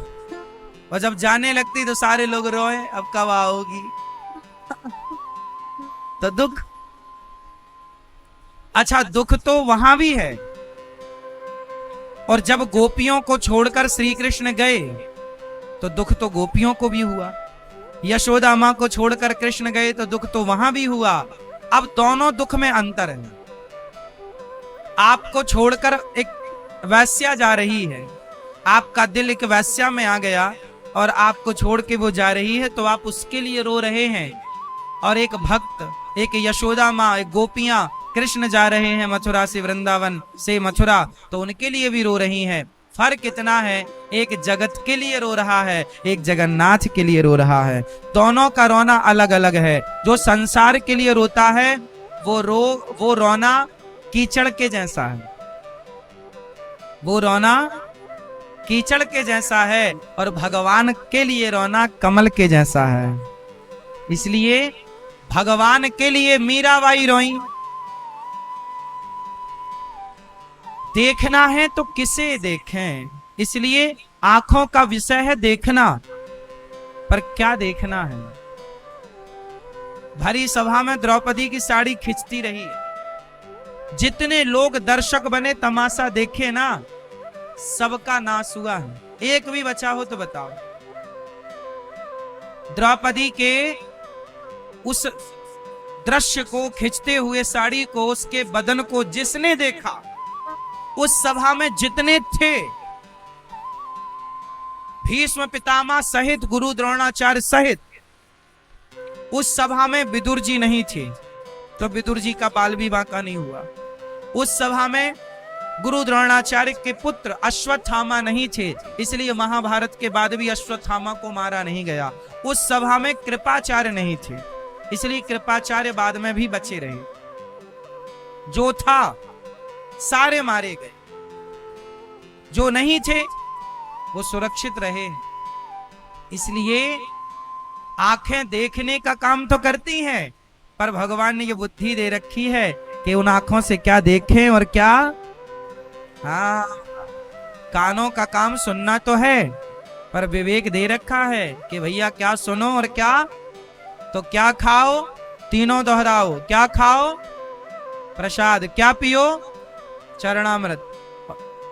और जब जाने लगती तो सारे लोग रोए, अब कब आओगी, तो दुख। अच्छा, दुख तो वहां भी है। और जब गोपियों को छोड़कर श्री कृष्ण गए तो दुख तो गोपियों को भी हुआ। यशोदा मां को छोड़कर कृष्ण गए तो दुख तो वहां भी हुआ। अब दोनों दुख में अंतर है। आपको छोड़कर एक वैश्या जा रही है, आपका दिल एक वैश्या में आ गया और आपको छोड़ के वो जा रही है, तो आप उसके लिए रो रहे हैं। और एक भक्त, एक यशोदा माँ, एक गोपियां, कृष्ण जा रहे हैं मथुरा से वृंदावन से मथुरा, तो उनके लिए भी रो रही हैं। फर्क इतना है, एक जगत के लिए रो रहा है, एक जगन्नाथ के लिए रो रहा है। दोनों का रोना अलग अलग है। जो संसार के लिए रोता है वो रोना कीचड़ के जैसा है, वो रोना कीचड़ के जैसा है और भगवान के लिए रोना कमल के जैसा है। इसलिए भगवान के लिए मीराबाई रोई। देखना है तो किसे देखें, इसलिए आंखों का विषय है देखना, पर क्या देखना है। भरी सभा में द्रौपदी की साड़ी खिंचती रही, जितने लोग दर्शक बने तमाशा देखे ना, सबका नाश हुआ है। एक भी बचा हो तो बताओ। द्रौपदी के उस दृश्य को, खिंचते हुए साड़ी को, उसके बदन को जिसने देखा, उस सभा में जितने थे, भीष्म पितामह सहित, गुरु द्रोणाचार्य सहित, उस सभा में विदुर जी नहीं थे, तो विदुर जी का बाल भी बांका नहीं हुआ। उस सभा में गुरु द्रोणाचार्य के पुत्र अश्वत्थामा नहीं थे, इसलिए महाभारत के बाद भी अश्वत्थामा को मारा नहीं गया। उस सभा में कृपाचार्य नहीं थे, इसलिए कृपाचार्य बाद में भी बचे रहे। जो था सारे मारे गए, जो नहीं थे वो सुरक्षित रहे। इसलिए आंखें देखने का काम तो करती हैं, पर भगवान ने ये बुद्धि दे रखी है कि उन आंखों से क्या देखें और क्या, हाँ, कानों का काम सुनना तो है, पर विवेक दे रखा है कि भैया क्या सुनो और क्या, तो क्या खाओ, तीनों दोहराओ। क्या खाओ? प्रसाद। क्या पियो? चरणामृत।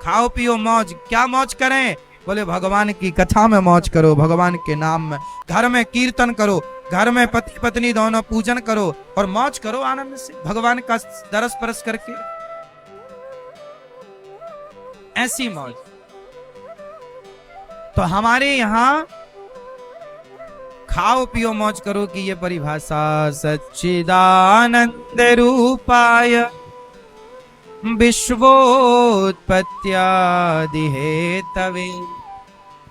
खाओ पियो मौज। क्या मौज करें? बोले भगवान की कथा में मौज करो, भगवान के नाम में। घर में कीर्तन करो, घर में पति पत्नी दोनों पूजन करो और मौज करो आनंद से, भगवान का दरस परस करके। ऐसी मौज। तो हमारे यहां खाओ पियो मौज करो की ये परिभाषा सच्चिदानंद रूपाय विश्वोत्पत्त्यादि हेतवे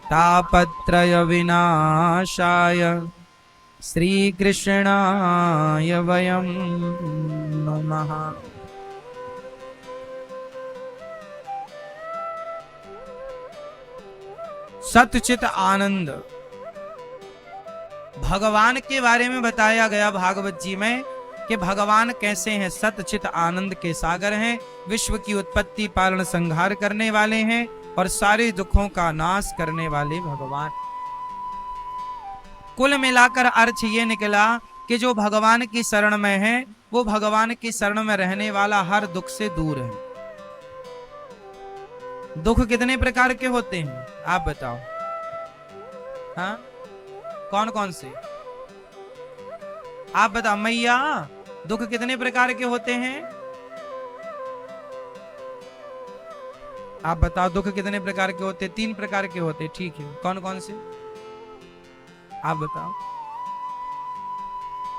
तापत्रय विनाशाय श्री कृष्णाय वयं नमः। सतचित आनंद भगवान के बारे में बताया गया भागवत जी में कि भगवान कैसे हैं। सतचित आनंद के सागर हैं, विश्व की उत्पत्ति पालन संहार करने वाले हैं और सारे दुखों का नाश करने वाले भगवान। कुल मिलाकर अर्थ ये निकला कि जो भगवान की शरण में है वो भगवान की शरण में रहने वाला हर दुख से दूर है। दुख कितने प्रकार के होते हैं आप बताओ? हाँ, कौन कौन से आप बताओ मैया? दुख कितने प्रकार के होते हैं आप बताओ? दुख कितने प्रकार के होते? 3 प्रकार के होते। ठीक है, कौन कौन से आप बताओ?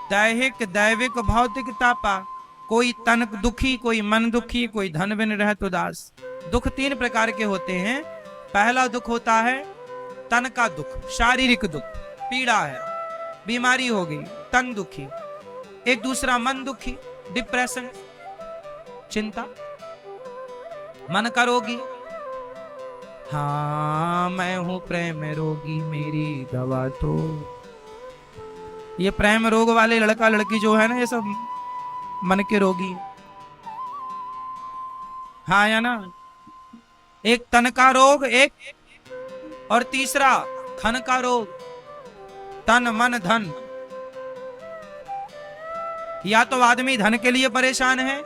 दैहिक, दैविक, भौतिक, तापा। कोई तन दुखी, कोई मन दुखी, कोई धन बिन रहत उदास। दुख 3 प्रकार के होते हैं। पहला दुख होता है तन का दुख, शारीरिक दुख, पीड़ा है, बीमारी हो गई, तन दुखी। एक दूसरा मन दुखी, डिप्रेशन, चिंता, मन का रोगी। हाँ मैं हूं प्रेम रोगी, मेरी दवा तो। ये प्रेम रोग वाले लड़का लड़की जो है ना, ये सब मन के रोगी। हाँ या ना? एक तन का रोग, एक और तीसरा धन का रोग। तन मन धन। या तो आदमी धन के लिए परेशान है,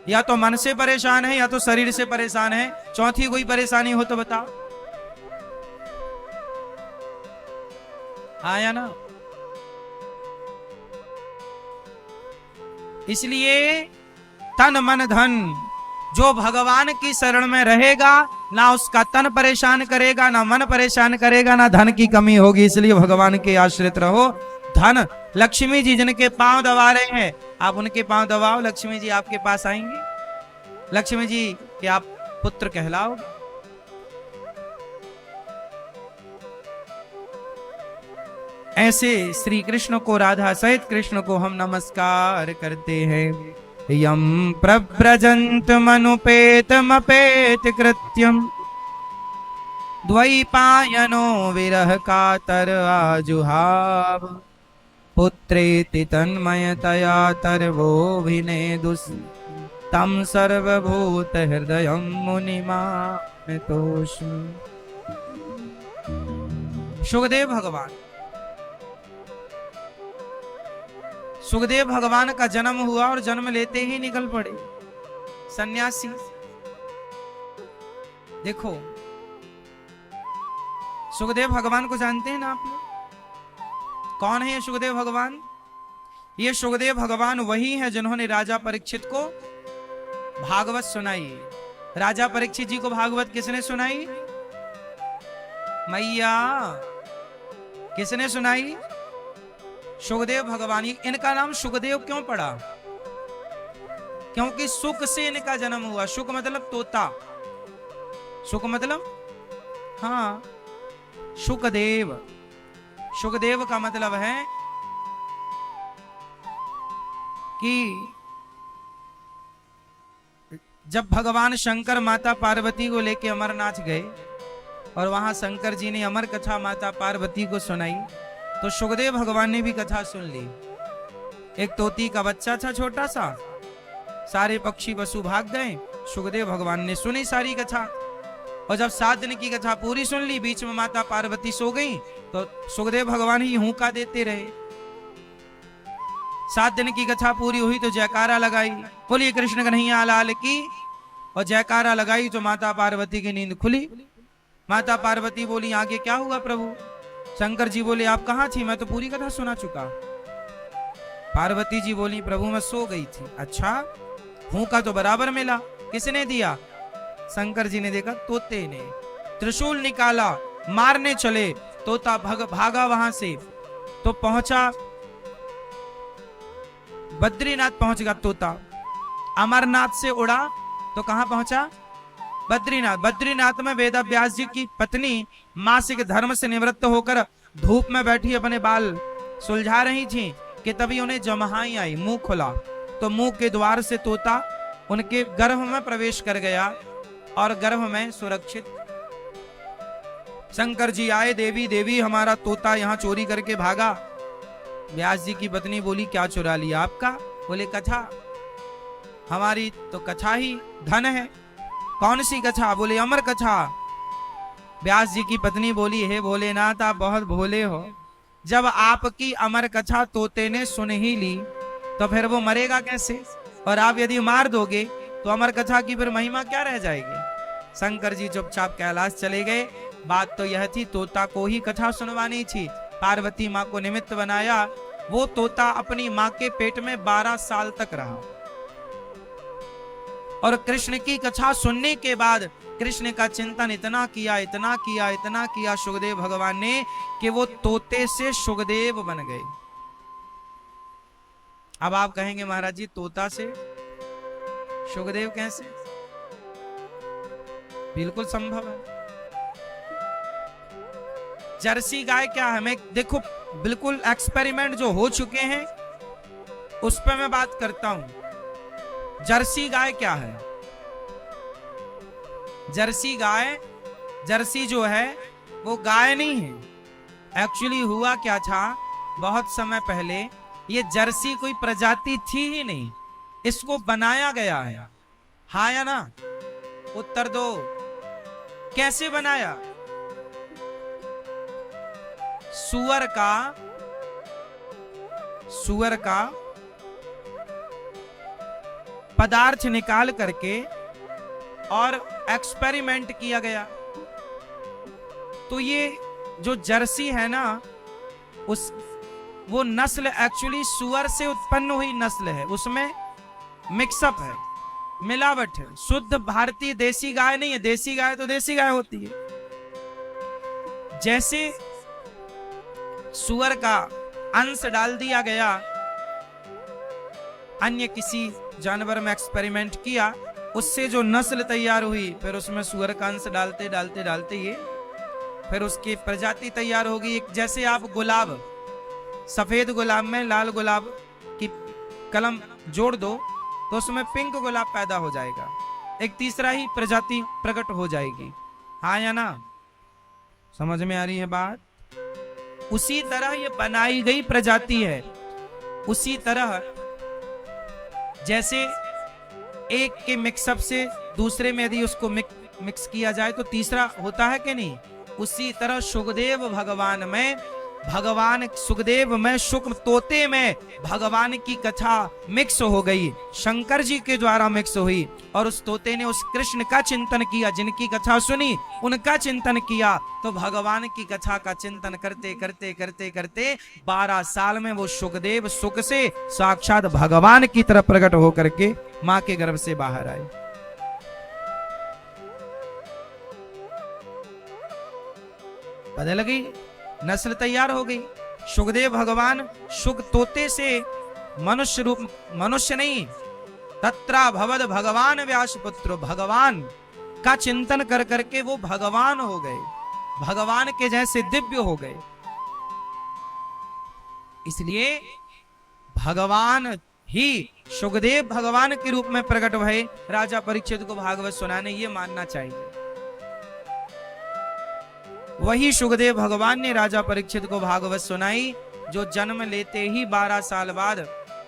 या तो मन से परेशान है, या तो शरीर से परेशान है। चौथी कोई परेशानी हो तो बताओ। हाँ या ना? इसलिए तन मन धन, जो भगवान की शरण में रहेगा, ना उसका तन परेशान करेगा, ना मन परेशान करेगा, ना धन की कमी होगी। इसलिए भगवान के आश्रित रहो। धन, लक्ष्मी जी जिनके पांव दबा रहे हैं, आप उनके पांव दबाओ, लक्ष्मी जी आपके पास आएंगे। लक्ष्मी जी के आप पुत्र कहलाओगे। ऐसे श्री कृष्ण को, राधा सहित कृष्ण को हम नमस्कार करते हैं। यम प्रव्रजंत मनुपेतमपेत कृत्यम द्वैपायनो विरह कातर आजुहाव पुत्रेति तन्मयतया तर्वोऽभिनेदुस् तम सर्वभूत हृदय मुनिमानतोऽस्मि। सुखदेव भगवान, सुखदेव भगवान का जन्म हुआ और जन्म लेते ही निकल पड़े सन्यासी। देखो, सुखदेव भगवान को जानते हैं ना आप लोग? कौन है ये सुखदेव भगवान? ये सुखदेव भगवान वही है जिन्होंने राजा परीक्षित को भागवत सुनाई। राजा परीक्षित जी को भागवत किसने सुनाई? मैया। किसने सुनाई? सुखदेव भगवान। इनका नाम सुखदेव क्यों पड़ा? क्योंकि सुख से इनका जन्म हुआ। सुख मतलब तोता, सुख मतलब हाँ सुखदेव। सुखदेव का मतलब है कि जब भगवान शंकर माता पार्वती को लेकर अमरनाथ गए और वहां शंकर जी ने अमर कथा माता पार्वती को सुनाई, तो सुखदेव भगवान ने भी कथा सुन ली। एक तोती का बच्चा था छोटा सा, सारे पक्षी पशु भाग गए, सुखदेव भगवान ने सुनी सारी कथा। और जब 7 दिन की कथा पूरी सुन ली, बीच में माता पार्वती सो गई, तो सुखदेव भगवान ही हुंका देते रहे। 7 दिन की कथा पूरी हुई तो जयकारा लगाई, बोलिए कृष्ण कन्हैया लाल की, और जयकारा लगाई तो माता पार्वती की नींद खुली। माता पार्वती बोली आगे क्या हुआ प्रभु? शंकर जी बोले आप कहाँ थी? मैं तो पूरी कथा सुना चुका। पार्वती जी बोली प्रभु मैं सो गई थी। अच्छा, हुंका तो बराबर मिला, किसने दिया? शंकर जी ने देखा तोते ने। त्रिशूल निकाला, मारने चले, तोता भागा वहां से, तो पहुंचा बद्रीनाथ पहुंच गया तोता। अमरनाथ से उड़ा तो कहां पहुंचा? बद्रीनाथ। बद्रीनाथ में वेद व्यास जी की पत्नी मासिक धर्म से निवृत्त होकर धूप में बैठी अपने बाल सुलझा रही थी कि तभी उन्हें जमहाई आई, मुंह खुला, तो मुंह के द्वार से तोता उनके गर्भ में प्रवेश कर गया और गर्भ में सुरक्षित। शंकर जी आए, देवी देवी हमारा तोता यहाँ चोरी करके भागा। व्यास जी की पत्नी बोली क्या चुरा लिया आपका? बोले कथा। हमारी तो कथा ही धन है। कौन सी कथा? बोले अमर कथा। व्यास जी की पत्नी बोली हे भोलेनाथ आप बहुत भोले हो, जब आपकी अमर कथा तोते ने सुन ही ली तो फिर वो मरेगा कैसे? और आप यदि मार दोगे तो अमर कथा की फिर महिमा क्या रह जाएगी? शंकर जी चुपचाप कैलाश चले गए। बात तो यह थी तोता को ही कथा सुनवानी थी। पार्वती माँ को निमित्त बनाया। वो तोता अपनी माँ के पेट में 12 साल तक रहा और कृष्ण की कथा सुनने के बाद कृष्ण का चिंतन इतना किया, इतना किया, इतना किया सुखदेव भगवान ने कि वो तोते से सुखदेव बन गए। अब आप कहेंगे महाराज जी तोता से सुखदेव कैसे? बिल्कुल संभव है। जर्सी गाय क्या है? मैं देखो बिल्कुल एक्सपेरिमेंट जो हो चुके हैं उस पर मैं बात करता हूं। जर्सी गाय क्या है? जर्सी गाय, जर्सी जो है वो गाय नहीं है। एक्चुअली हुआ क्या था, बहुत समय पहले ये जर्सी कोई प्रजाति थी ही नहीं, इसको बनाया गया है। हाँ या ना? उत्तर दो। कैसे बनाया? सुअर का पदार्थ निकाल करके और एक्सपेरिमेंट किया गया। तो ये जो जर्सी है ना, वो नस्ल एक्चुअली सुअर से उत्पन्न हुई नस्ल है, उसमें मिक्सअप है, मिलावट है। शुद्ध भारतीय देसी गाय नहीं है। देसी गाय तो देसी गाय होती है। जैसे सुअर का अंश डाल दिया गया, अन्य किसी जानवर में एक्सपेरिमेंट किया, उससे जो नस्ल तैयार हुई, फिर उसमें सुअर का अंश डालते डालते डालते ये फिर उसकी प्रजाति तैयार होगी। जैसे आप गुलाब, सफेद गुलाब में लाल गुलाब की कलम जोड़ दो तो उसमें पिंक गुलाब पैदा हो जाएगा, एक तीसरा ही प्रजाति प्रकट हो जाएगी। हाँ या ना? समझ में आ रही है बात? उसी तरह ये बनाई गई प्रजाति है। उसी तरह जैसे एक के मिक्सअप से दूसरे में यदि उसको मिक्स किया जाए तो तीसरा होता है कि नहीं, उसी तरह सुखदेव भगवान में, भगवान सुखदेव में, शुक तोते में भगवान की कथा मिक्स हो गई, शंकर जी के द्वारा मिक्स हुई, और उस तोते ने उस कृष्ण का चिंतन किया, जिनकी कथा सुनी उनका चिंतन किया, तो भगवान की कथा का चिंतन करते करते करते करते 12 साल में वो सुखदेव सुख से साक्षात भगवान की तरफ प्रकट होकर के मां के गर्भ से बाहर आए। पता लगी, नस्ल तैयार हो गई। सुखदेव भगवान शुक तोते से मनुष्य रूप, मनुष्य नहीं, तत्रा भवद भगवान व्यास पुत्र, भगवान का चिंतन कर करके वो भगवान हो गए, भगवान के जैसे दिव्य हो गए। इसलिए भगवान ही सुखदेव भगवान के रूप में प्रकट भये राजा परीक्षित को भागवत सुनाने, ये मानना चाहिए। वही सुखदेव भगवान ने राजा परीक्षित को भागवत सुनाई, जो जन्म लेते ही 12 साल बाद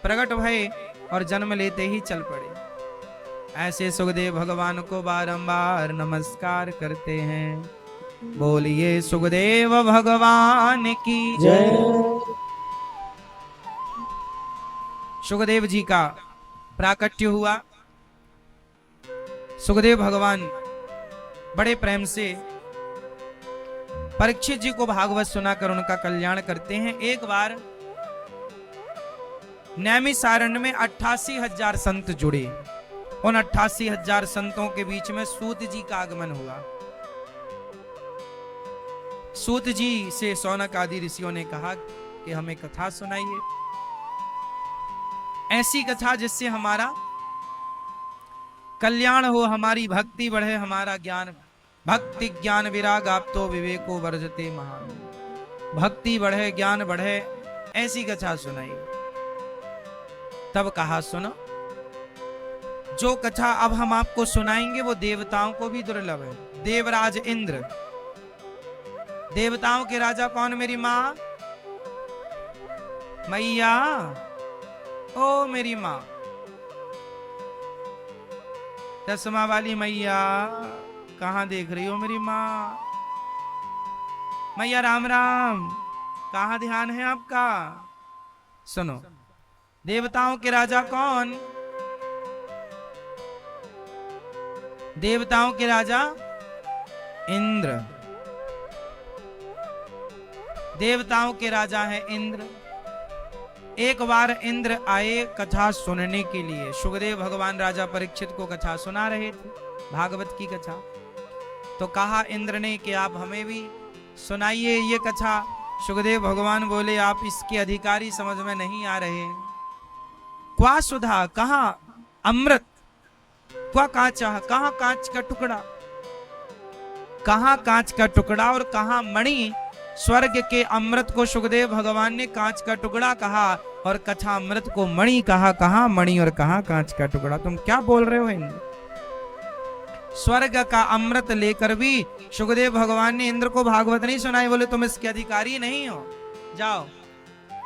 प्रकट भये और जन्म लेते ही चल पड़े। ऐसे सुखदेव भगवान को बारंबार नमस्कार करते हैं। बोलिए सुखदेव भगवान की जय। सुखदेव जी का प्राकट्य हुआ। सुखदेव भगवान बड़े प्रेम से परीक्षित जी को भागवत सुनाकर उनका कल्याण करते हैं। एक बार नैमिषारण्य में 88,000 संत जुड़े। उन 88,000 संतों के बीच में सूत जी का आगमन हुआ। सूत जी से शौनक आदि ऋषियों ने कहा कि हमें कथा सुनाइए, ऐसी कथा जिससे हमारा कल्याण हो, हमारी भक्ति बढ़े, हमारा ज्ञान, भक्ति ज्ञान विराग आप तो विवेको वर्जते महान, भक्ति बढ़े, ज्ञान बढ़े, ऐसी कथा सुनाई। तब कहा सुनो, जो कथा अब हम आपको सुनाएंगे वो देवताओं को भी दुर्लभ है। देवराज इंद्र, देवताओं के राजा कौन? मेरी माँ मैया, ओ मेरी माँ चश्मा वाली मैया, कहां देख रही हो मेरी माँ? मैया राम राम, कहां ध्यान है आपका? सुनो, देवताओं के राजा कौन? देवताओं के राजा इंद्र। देवताओं के राजा है इंद्र। एक बार इंद्र आए कथा सुनने के लिए। सुखदेव भगवान राजा परीक्षित को कथा सुना रहे थे, भागवत की कथा। तो कहा इंद्र ने कि आप हमें भी सुनाइए ये कथा। सुखदेव भगवान बोले, आप इसके अधिकारी समझ में नहीं आ रहे। क्वा सुधा, कहा अमृत, क्वा कांचा, कहा कांच का टुकड़ा, कहा कांच का टुकड़ा और कहा मणि। स्वर्ग के अमृत को सुखदेव भगवान ने कांच का टुकड़ा कहा और कथा अमृत को मणि कहा। कहा मणि और कहा कांच का टुकड़ा। तुम क्या बोल रहे हो इंद्र? स्वर्ग का अमृत लेकर भी सुखदेव भगवान ने इंद्र को भागवत नहीं सुनाई। बोले तुम इसके अधिकारी नहीं हो, जाओ।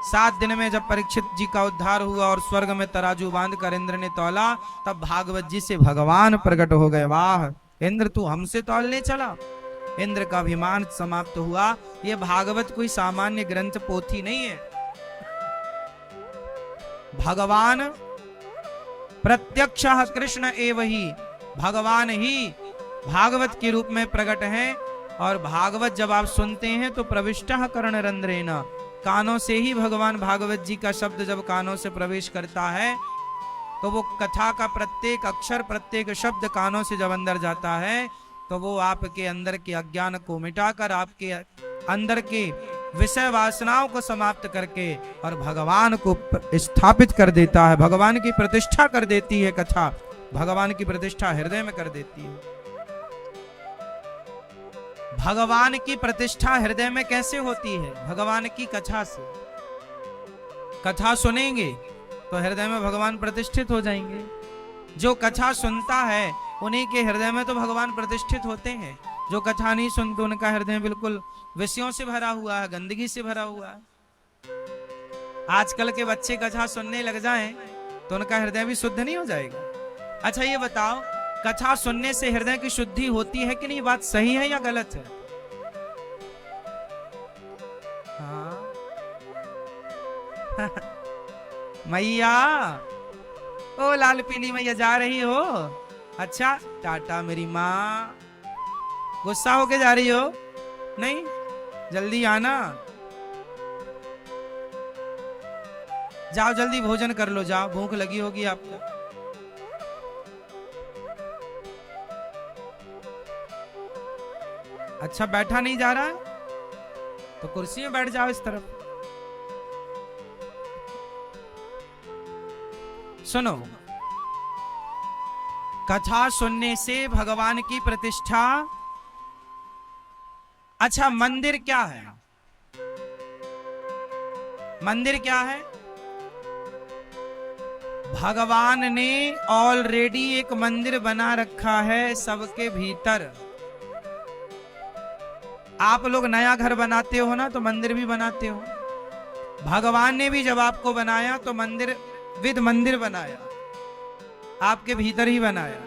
7 दिन में जब परीक्षित जी का उद्धार हुआ और स्वर्ग में तराजू बांध कर इंद्र ने तौला, तब भागवत जी से भगवान प्रकट हो गए। वाह इंद्र, तू हमसे तौलने चला। इंद्र का अभिमान समाप्त हुआ। ये भागवत कोई सामान्य ग्रंथ पोथी नहीं है। भगवान प्रत्यक्ष कृष्ण एव ही, भगवान ही भागवत के रूप में प्रकट है। और भागवत जब आप सुनते हैं तो प्रविष्टः कर्णरंध्रेण, कानों से ही भगवान भागवत जी का शब्द जब कानों से प्रवेश करता है तो वो कथा का प्रत्येक अक्षर, प्रत्येक शब्द कानों से जब अंदर जाता है तो वो आपके अंदर के अज्ञान को मिटाकर आपके अंदर के विषय वासनाओं को समाप्त करके और भगवान को स्थापित कर देता है। भगवान की प्रतिष्ठा कर देती है कथा, भगवान की प्रतिष्ठा हृदय में कर देती है। भगवान की प्रतिष्ठा हृदय में कैसे होती है? भगवान की कथा से। कथा सुनेंगे तो हृदय में भगवान प्रतिष्ठित हो जाएंगे। जो कथा सुनता है उन्हीं के हृदय में तो भगवान प्रतिष्ठित होते हैं। जो कथा नहीं सुनते उनका हृदय बिल्कुल विषयों से भरा हुआ है, गंदगी से भरा हुआ है। आजकल के बच्चे कथा सुनने लग जाएं तो उनका हृदय भी शुद्ध नहीं हो जाएगा। अच्छा ये बताओ, कथा सुनने से हृदय की शुद्धि होती है कि नहीं? बात सही है या गलत है? हाँ मैया, ओ लाल पीली मैया जा रही हो? अच्छा टाटा मेरी माँ। गुस्सा होके जा रही हो? नहीं, जल्दी आना। जाओ जल्दी भोजन कर लो, जाओ, भूख लगी होगी आपको। अच्छा बैठा नहीं जा रहा तो कुर्सी में बैठ जाओ इस तरफ। सुनो, कथा सुनने से भगवान की प्रतिष्ठा। अच्छा मंदिर क्या है? मंदिर क्या है? भगवान ने ऑलरेडी एक मंदिर बना रखा है सबके भीतर। आप लोग नया घर बनाते हो ना तो मंदिर भी बनाते हो। भगवान ने भी जब आपको बनाया तो मंदिर विद मंदिर बनाया, आपके भीतर ही बनाया।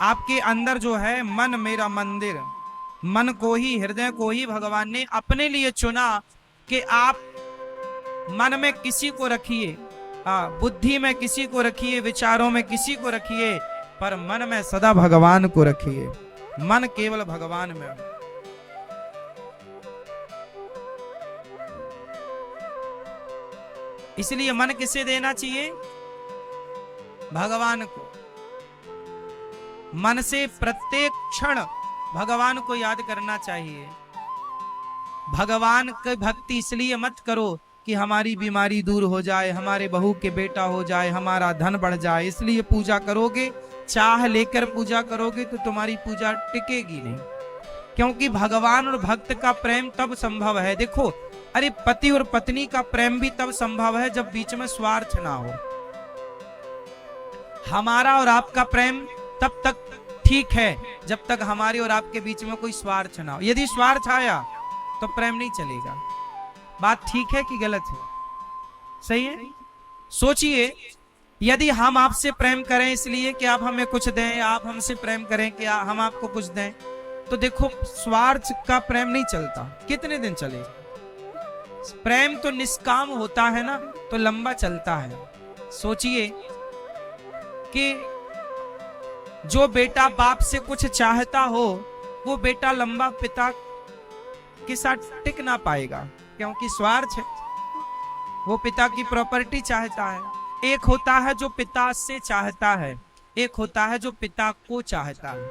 आपके अंदर जो है मन मेरा मंदिर, मन को ही, हृदय को ही भगवान ने अपने लिए चुना कि आप मन में किसी को रखिए, बुद्धि में किसी को रखिए, विचारों में किसी को रखिए, पर मन में सदा भगवान को रखिए। मन केवल भगवान में हो। इसलिए मन किसे देना चाहिए? भगवान को। मन से प्रत्येक क्षण भगवान को याद करना चाहिए। भगवान की भक्ति इसलिए मत करो कि हमारी बीमारी दूर हो जाए, हमारे बहू के बेटा हो जाए, हमारा धन बढ़ जाए, इसलिए पूजा करोगे। चाह लेकर पूजा करोगे तो तुम्हारी पूजा टिकेगी नहीं, क्योंकि भगवान और भक्त का प्रेम तब संभव है। देखो, अरे पति और पत्नी का प्रेम भी तब संभव है जब बीच में स्वार्थ ना हो। हमारा और आपका प्रेम तब तक ठीक है जब तक हमारे और आपके बीच में कोई स्वार्थ ना हो। यदि स्वार्थ आया तो प्रेम नहीं चलेगा। बात ठीक है कि गलत है? सही है? सोचिए, यदि हम आपसे प्रेम करें इसलिए कि आप हमें कुछ दें, आप हमसे प्रेम करें कि हम आपको कुछ दें, तो देखो स्वार्थ का प्रेम नहीं चलता। कितने दिन चलेगा? प्रेम तो निष्काम होता है ना, तो लंबा चलता है। सोचिए कि जो बेटा बाप से कुछ चाहता हो, वो बेटा लंबा पिता के साथ टिक ना पाएगा, क्योंकि स्वार्थ है। वो पिता की प्रॉपर्टी चाहता है। एक होता है जो पिता से चाहता है, एक होता है जो पिता को चाहता है।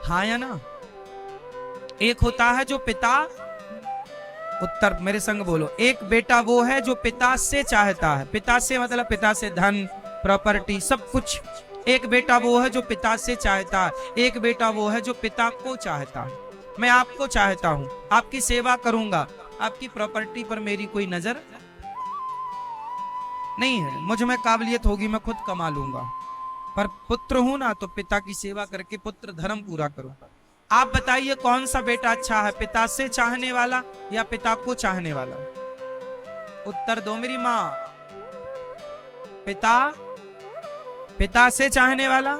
हाँ या ना? एक होता है जो पिता, उत्तर मेरे संग बोलो, एक बेटा वो है जो पिता से चाहता है। पिता से मतलब पिता से धन, प्रॉपर्टी, सब कुछ। एक बेटा वो है जो पिता से चाहता है, एक बेटा वो है जो पिता को चाहता है। मैं आपको चाहता हूं, आपकी सेवा करूंगा, आपकी प्रॉपर्टी पर मेरी कोई नजर नहीं है। मुझ में काबिलियत होगी, मैं खुद कमा लूंगा, पर पुत्र हूं ना, तो पिता की सेवा करके पुत्र धर्म पूरा करूंगा। आप बताइए कौन सा बेटा अच्छा है, पिता से चाहने वाला या पिता को चाहने वाला? उत्तर दो मेरी माँ। पिता से चाहने वाला,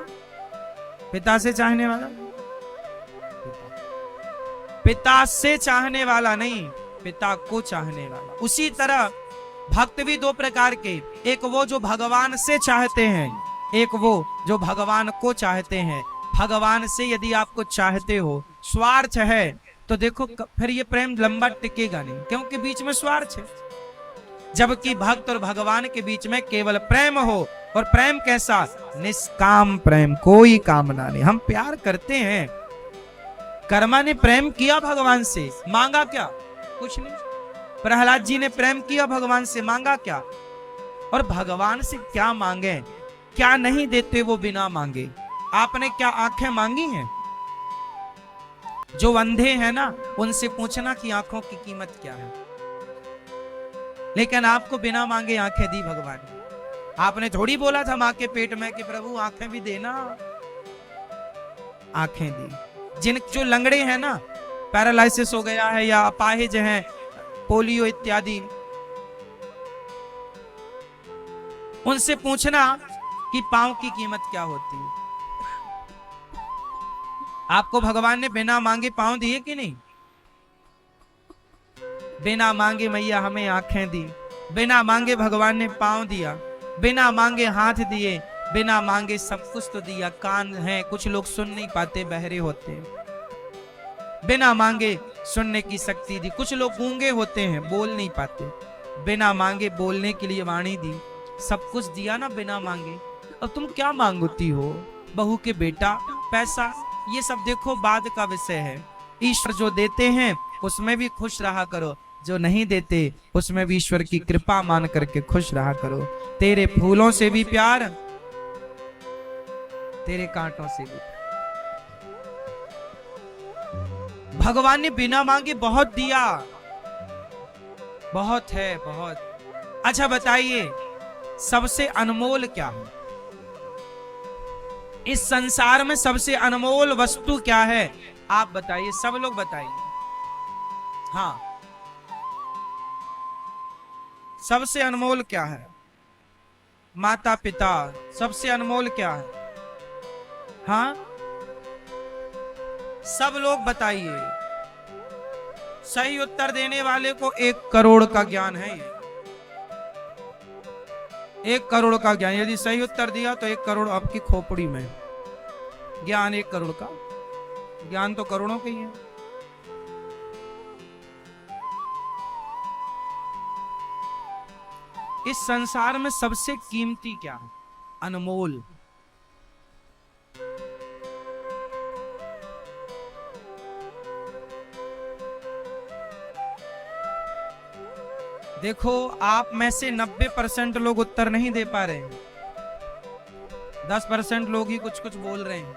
पिता से चाहने वाला, पिता से चाहने वाला नहीं, पिता को चाहने वाला। उसी तरह भक्त भी दो प्रकार के, एक वो जो भगवान से चाहते हैं, एक वो जो भगवान को चाहते हैं। भगवान से यदि आप कुछ चाहते हो, स्वार्थ है, तो देखो फिर ये प्रेम लंबा टिकेगा नहीं, क्योंकि बीच में स्वार्थ है। जबकि भक्त और भगवान के बीच में केवल प्रेम हो, और प्रेम कैसा? निष्काम प्रेम, कोई कामना नहीं। हम प्यार करते हैं। कर्मा ने प्रेम किया भगवान से, मांगा क्या? कुछ नहीं। प्रहलाद जी ने प्रेम किया भगवान से, मांगा क्या? और भगवान से क्या मांगे? क्या नहीं देते वो बिना मांगे? आपने क्या आंखें मांगी हैं? जो अंधे हैं ना, उनसे पूछना कि आंखों की कीमत क्या है। लेकिन आपको बिना मांगे आंखें दी भगवान ने। आपने थोड़ी बोला था मां के पेट में कि प्रभु आंखें भी देना, आंखें दी। जिन जो लंगड़े हैं ना, पैरालाइसिस हो गया है या अपाहिज हैं, पोलियो इत्यादि, उनसे पूछना कि पांव की कीमत क्या होती है। आपको भगवान ने बिना मांगे पांव दिए कि नहीं? बिना मांगे मैया हमें आंखें दी, बिना मांगे भगवान ने पांव दिया, बिना मांगे हाथ दिए, बिना मांगे सब कुछ तो दिया। कान हैं, कुछ लोग सुन नहीं पाते, बहरे होते हैं, बिना मांगे सुनने की शक्ति दी। कुछ लोग गूंगे होते हैं, बोल नहीं पाते, बिना मांगे बोलने के लिए वाणी दी। सब कुछ दिया ना बिना मांगे। अब तुम क्या मांगती हो? बहू के बेटा, पैसा, ये सब देखो बाद का विषय है। ईश्वर जो देते हैं उसमें भी खुश रहा करो, जो नहीं देते उसमें भी ईश्वर की कृपा मान करके खुश रहा करो। तेरे फूलों से भी प्यार, तेरे कांटों से भी। भगवान ने बिना मांगे बहुत दिया, बहुत है, बहुत। अच्छा बताइए, सबसे अनमोल क्या है? इस संसार में सबसे अनमोल वस्तु क्या है? आप बताइए, सब लोग बताइए। हाँ, सबसे अनमोल क्या है? माता पिता। सबसे अनमोल क्या है? हाँ, सब लोग बताइए। सही उत्तर देने वाले को 1 करोड़ का ज्ञान है। 1 करोड़ का ज्ञान, यदि सही उत्तर दिया तो 1 करोड़ आपकी खोपड़ी में। ज्ञान 1 करोड़ का, ज्ञान तो करोड़ों के ही है। इस संसार में सबसे कीमती क्या है? अनमोल। देखो, आप में से 90% लोग उत्तर नहीं दे पा रहे हैं, 10% लोग ही कुछ कुछ बोल रहे हैं।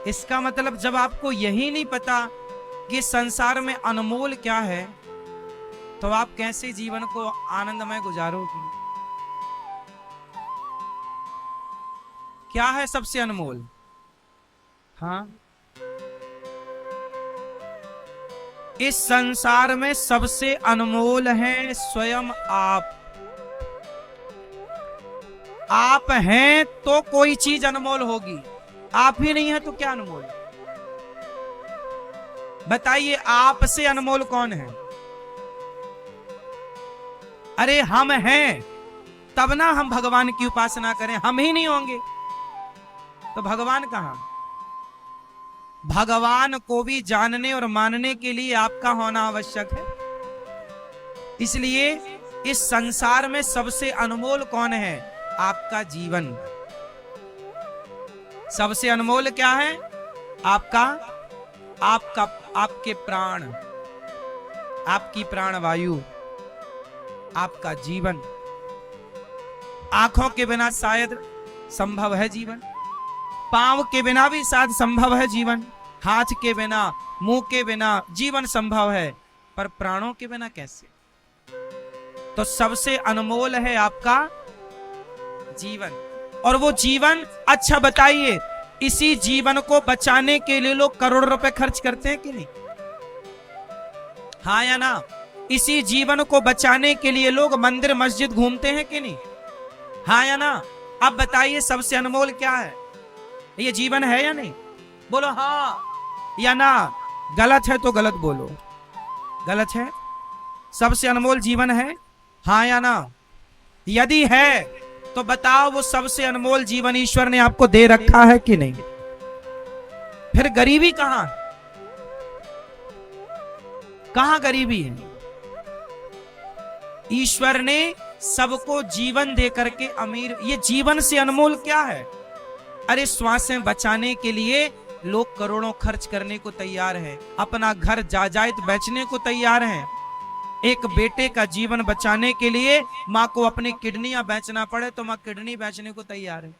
इसका मतलब जब आपको यही नहीं पता कि संसार में अनमोल क्या है, तो आप कैसे जीवन को आनंदमय गुजारोगे? क्या है सबसे अनमोल? हाँ, इस संसार में सबसे अनमोल है स्वयं आप। आप हैं तो कोई चीज अनमोल होगी, आप ही नहीं है तो क्या अनमोल? बताइए, आपसे अनमोल कौन है? अरे हम हैं, तब ना हम भगवान की उपासना करें। हम ही नहीं होंगे तो भगवान कहां? भगवान को भी जानने और मानने के लिए आपका होना आवश्यक है। इसलिए इस संसार में सबसे अनमोल कौन है? आपका जीवन। सबसे अनमोल क्या है? आपके प्राण, आपकी प्राण वायु, आपका जीवन। आंखों के बिना शायद संभव है जीवन, पांव के बिना भी शायद संभव है जीवन, हाथ के बिना, मुंह के बिना जीवन संभव है, पर प्राणों के बिना कैसे? तो सबसे अनमोल है आपका जीवन। और वो जीवन, अच्छा बताइए, इसी जीवन को बचाने के लिए लोग करोड़ रुपए खर्च करते हैं कि नहीं? हाँ या ना? इसी जीवन को बचाने के लिए लोग मंदिर मस्जिद घूमते हैं कि नहीं? हाँ या ना? अब बताइए, सबसे अनमोल क्या है? ये जीवन है या नहीं? बोलो हाँ या ना। गलत है तो गलत बोलो, गलत है। सबसे अनमोल जीवन है, हाँ या ना? यदि है तो बताओ, वो सबसे अनमोल जीवन ईश्वर ने आपको दे रखा है कि नहीं? फिर गरीबी कहां? कहां गरीबी है? ईश्वर ने सबको जीवन दे करके अमीर, ये जीवन से अनमोल क्या है? अरे श्वासें बचाने के लिए लोग करोड़ों खर्च करने को तैयार हैं, अपना घर जायदाद बेचने को तैयार हैं। एक बेटे का जीवन बचाने के लिए माँ को अपनी किडनियां बेचना पड़े तो माँ किडनी बेचने को तैयार है।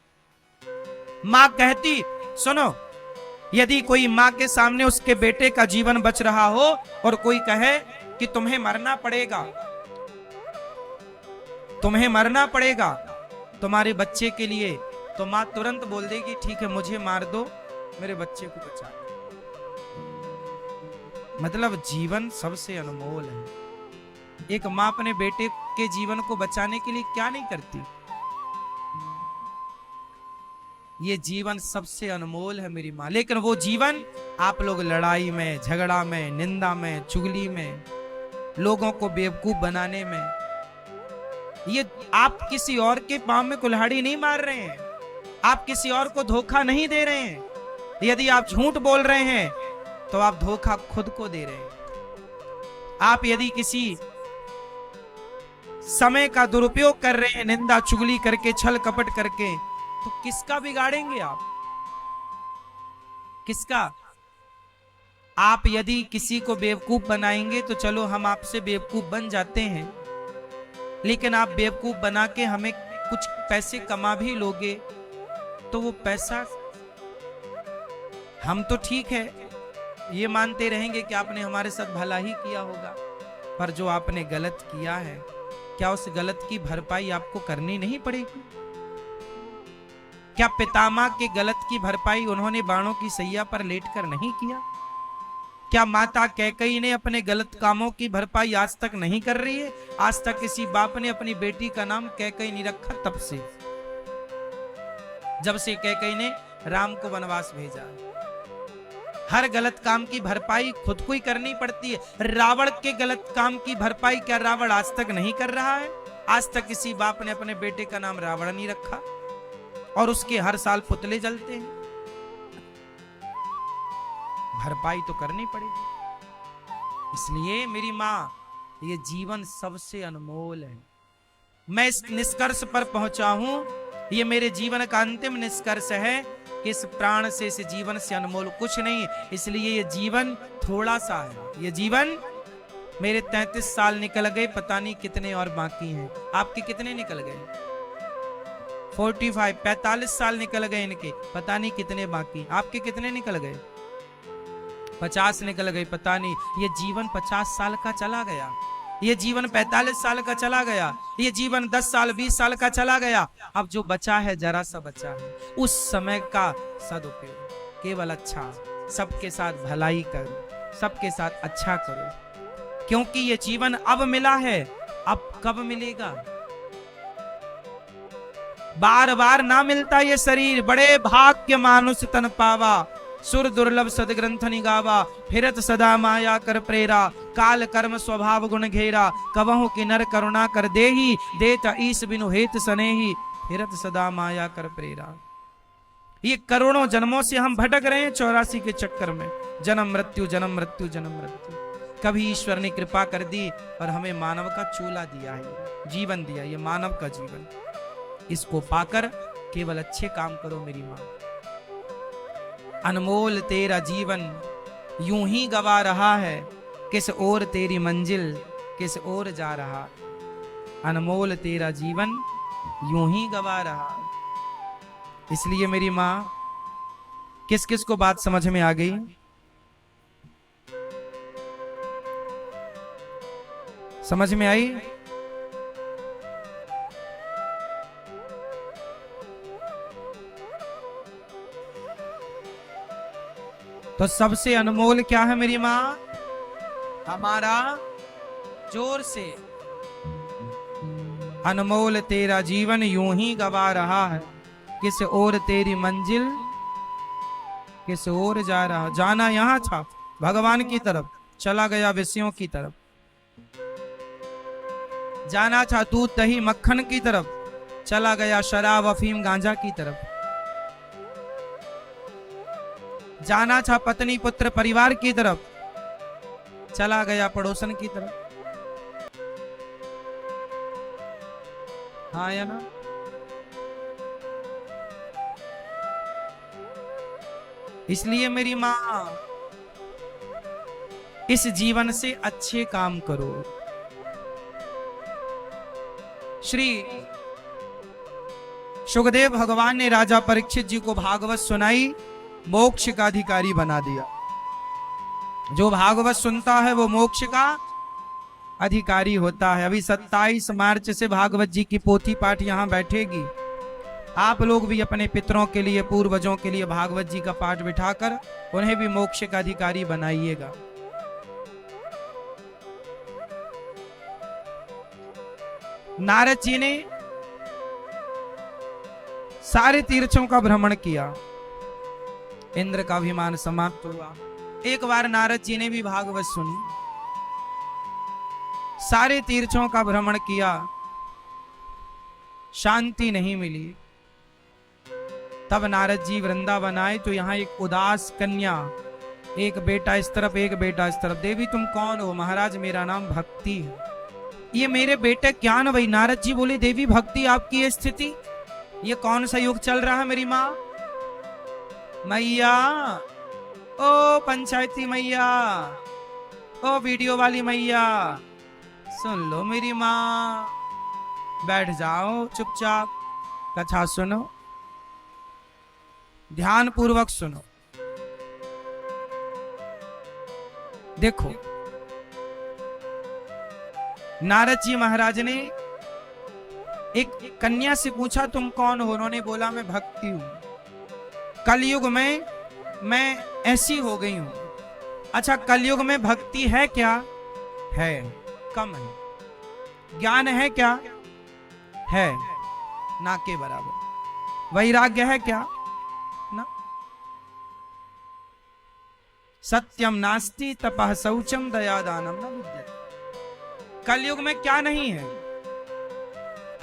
माँ कहती, सुनो, यदि कोई माँ के सामने उसके बेटे का जीवन बच रहा हो और कोई कहे कि तुम्हें मरना पड़ेगा, तुम्हें मरना पड़ेगा तुम्हारे बच्चे के लिए, तो माँ तुरंत बोल देगी ठीक है मुझे मार दो, मेरे बच्चे को बचा ले। मतलब जीवन सबसे अनमोल है। एक माँ अपने बेटे के जीवन को बचाने के लिए क्या नहीं करती। ये जीवन सबसे अनमोल है मेरी माँ। लेकिन वो जीवन आप लोग लड़ाई में, झगड़ा में, निंदा में, चुगली में, लोगों को बेवकूफ बनाने में, ये आप किसी और के पांव में कुल्हाड़ी नहीं मार रहे हैं, आप किसी और को धोखा नहीं दे रहे हैं। यदि आप झूठ बोल रहे हैं तो आप धोखा खुद को दे रहे हैं। आप यदि किसी समय का दुरुपयोग कर रहे हैं, निंदा चुगली करके, छल कपट करके, तो किसका बिगाड़ेंगे आप? किसका? आप यदि किसी को बेवकूफ बनाएंगे तो चलो हम आपसे बेवकूफ बन जाते हैं, लेकिन आप बेवकूफ बना के हमें कुछ पैसे कमा भी लोगे तो वो पैसा हम तो ठीक है ये मानते रहेंगे कि आपने हमारे साथ भला ही किया होगा, पर जो आपने गलत किया है क्या उस गलत की भरपाई आपको करनी नहीं पड़ेगी? क्या पितामह के गलत की भरपाई उन्होंने बाणों की सैया पर लेटकर नहीं किया? क्या माता कैकेयी ने अपने गलत कामों की भरपाई आज तक नहीं कर रही है? आज तक किसी बाप ने अपनी बेटी का नाम कैकेयी नहीं रखा तब से, जब से कैकेयी ने राम को वनवास भेजा। हर गलत काम की भरपाई खुद को ही करनी पड़ती है। रावण के गलत काम की भरपाई क्या रावण आज तक नहीं कर रहा है? आज तक किसी बाप ने अपने बेटे का नाम रावण नहीं रखा और उसके हर साल पुतले जलते हैं। भरपाई तो करनी पड़ेगी। इसलिए मेरी मां, ये जीवन सबसे अनमोल है। मैं इस निष्कर्ष पर पहुंचा हूं, ये मेरे जीवन का अंतिम निष्कर्ष है कि इस प्राण से, इस जीवन से अनमोल कुछ नहीं। इसलिए ये जीवन थोड़ा सा है। ये जीवन, मेरे 33 साल निकल गए, पता नहीं कितने और बाकी हैं। आपके कितने निकल गए? 45 साल निकल गए इनके, पता नहीं कितने बाकी। आपके कितने निकल गए? 50 निकल गए, पता नहीं। ये जीवन 50 साल का चला गया, ये जीवन 45 साल का चला गया, ये जीवन 10 साल 20 साल का चला गया। अब जो बचा है, जरा सा बचा है, उस समय का सदुपयोग केवल अच्छा, सबके साथ भलाई करो, सबके साथ अच्छा करो, क्योंकि ये जीवन अब मिला है, अब कब मिलेगा? बार बार ना मिलता ये शरीर। बड़े भाग्य मानुष तन पावा, सुर दुर्लभ सदग्रंथ निगावा, फिरत सदा माया कर प्रेरा, काल कर्म स्वभाव गुण घेरा, कबहु की नर करुणा कर देही, देत ईस बिनु हेत सनेही, फिरत सदा माया कर प्रेरा। ये करोड़ों जन्मों से हम भटक रहे हैं 84 के चक्कर में, जन्म मृत्यु जन्म मृत्यु जन्म मृत्यु। कभी ईश्वर ने कृपा कर दी और हमें मानव का चूल्हा दिया है, जीवन दिया, ये मानव का जीवन। इसको पाकर केवल अच्छे काम करो मेरी मां। अनमोल तेरा जीवन यूं ही गवा रहा है, किस ओर तेरी मंजिल किस ओर जा रहा। अनमोल तेरा जीवन यूं ही गवा रहा। इसलिए मेरी मां, किस किस को बात समझ में आ गई? समझ में आई? तो सबसे अनमोल क्या है मेरी मां? हमारा, जोर से, अनमोल तेरा जीवन यूं ही गवा रहा है, किस ओर तेरी मंजिल किस ओर जा रहा। जाना यहां था भगवान की तरफ, चला गया विषयों की तरफ। जाना था दूध दही मक्खन की तरफ, चला गया शराब अफीम गांजा की तरफ। जाना था पत्नी पुत्र परिवार की तरफ, चला गया पड़ोसन की तरफ। हाँ या ना? इसलिए मेरी मां, इस जीवन से अच्छे काम करो। श्री सुखदेव भगवान ने राजा परीक्षित जी को भागवत सुनाई, मोक्ष का अधिकारी बना दिया। जो भागवत सुनता है वो मोक्ष का अधिकारी होता है। अभी 27 मार्च से भागवत जी की पोथी पाठ यहां बैठेगी। आप लोग भी अपने पितरों के लिए, पूर्वजों के लिए भागवत जी का पाठ बिठाकर उन्हें भी मोक्ष का अधिकारी बनाइएगा। नारद जी ने सारे तीर्थों का भ्रमण किया, इंद्र का अभिमान समाप्त हुआ। एक बार नारद जी ने भी भागवत सुनी, सारे तीर्थों का भ्रमण किया, शांति नहीं मिली। तब नारद जी वृंदावन आए तो यहां एक उदास कन्या, एक बेटा इस तरफ एक बेटा इस तरफ। देवी तुम कौन हो? महाराज मेरा नाम भक्ति है। ये मेरे बेटे क्या न भाई? नारद जी बोले देवी भक्ति आपकी ये स्थिति, ये कौन सा युग चल रहा है मेरी माँ? मैया, ओ पंचायती मैया, ओ वीडियो वाली मैया, सुन लो मेरी माँ, बैठ जाओ चुपचाप, कथा सुनो, ध्यान पूर्वक सुनो। देखो नारद जी महाराज ने एक कन्या से पूछा तुम कौन हो? उन्होंने बोला मैं भक्ति हूं। कलयुग में मैं ऐसी हो गई हूं। अच्छा, कलयुग में भक्ति है क्या? है, कम है। ज्ञान है क्या? है, ना के बराबर। वैराग्य है क्या? ना। सत्यम नास्ति तपः शौचम दया दानम न विद्यते। कलयुग में क्या नहीं है?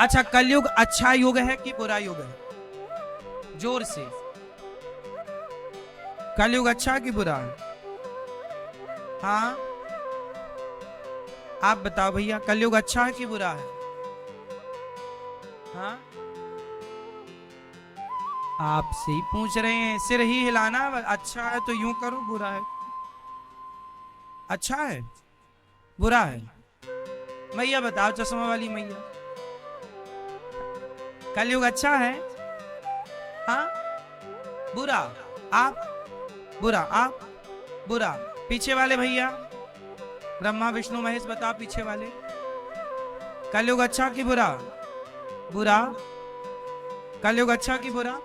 अच्छा, कलयुग अच्छा युग है कि बुरा युग है? जोर से, कलयुग अच्छा कि बुरा है? हाँ, आप बताओ भैया, कलयुग अच्छा है कि बुरा है? हाँ, आपसे ही पूछ रहे हैं, सिर ही हिलाना। अच्छा है तो यूं करो, बुरा है? अच्छा है, बुरा है? मैया बताओ, चश्मा वाली मैया, कलयुग अच्छा है? हाँ, बुरा? आप बुरा, आप बुरा। पीछे वाले भैया, ब्रह्मा विष्णु महेश, बताओ पीछे वाले, कलयुग अच्छा कि बुरा? बुरा। कलयुग अच्छा कि बुरा?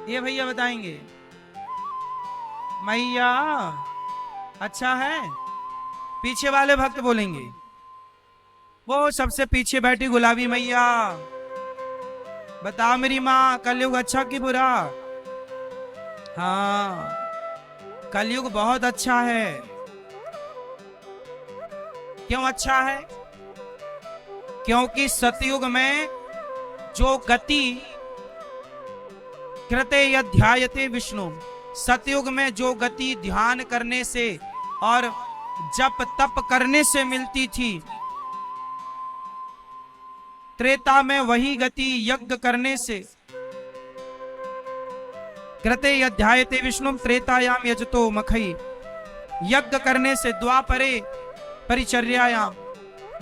ये भैया बताएंगे। मैया अच्छा है? पीछे वाले भक्त बोलेंगे। वो सबसे पीछे बैठी गुलाबी मैया, बताओ मेरी माँ, कलयुग अच्छा कि बुरा? हाँ, कलयुग बहुत अच्छा है। क्यों अच्छा है? क्योंकि सतयुग में जो गति कृते यध्यायते विष्णु, सतयुग में जो गति ध्यान करने से और जप तप करने से मिलती थी, त्रेता में वही गति यज्ञ करने से, कृते यध्यायते विष्णु त्रेतायाम यजतो मखई, यज्ञ करने से, द्वापरे परिचर्यायाम,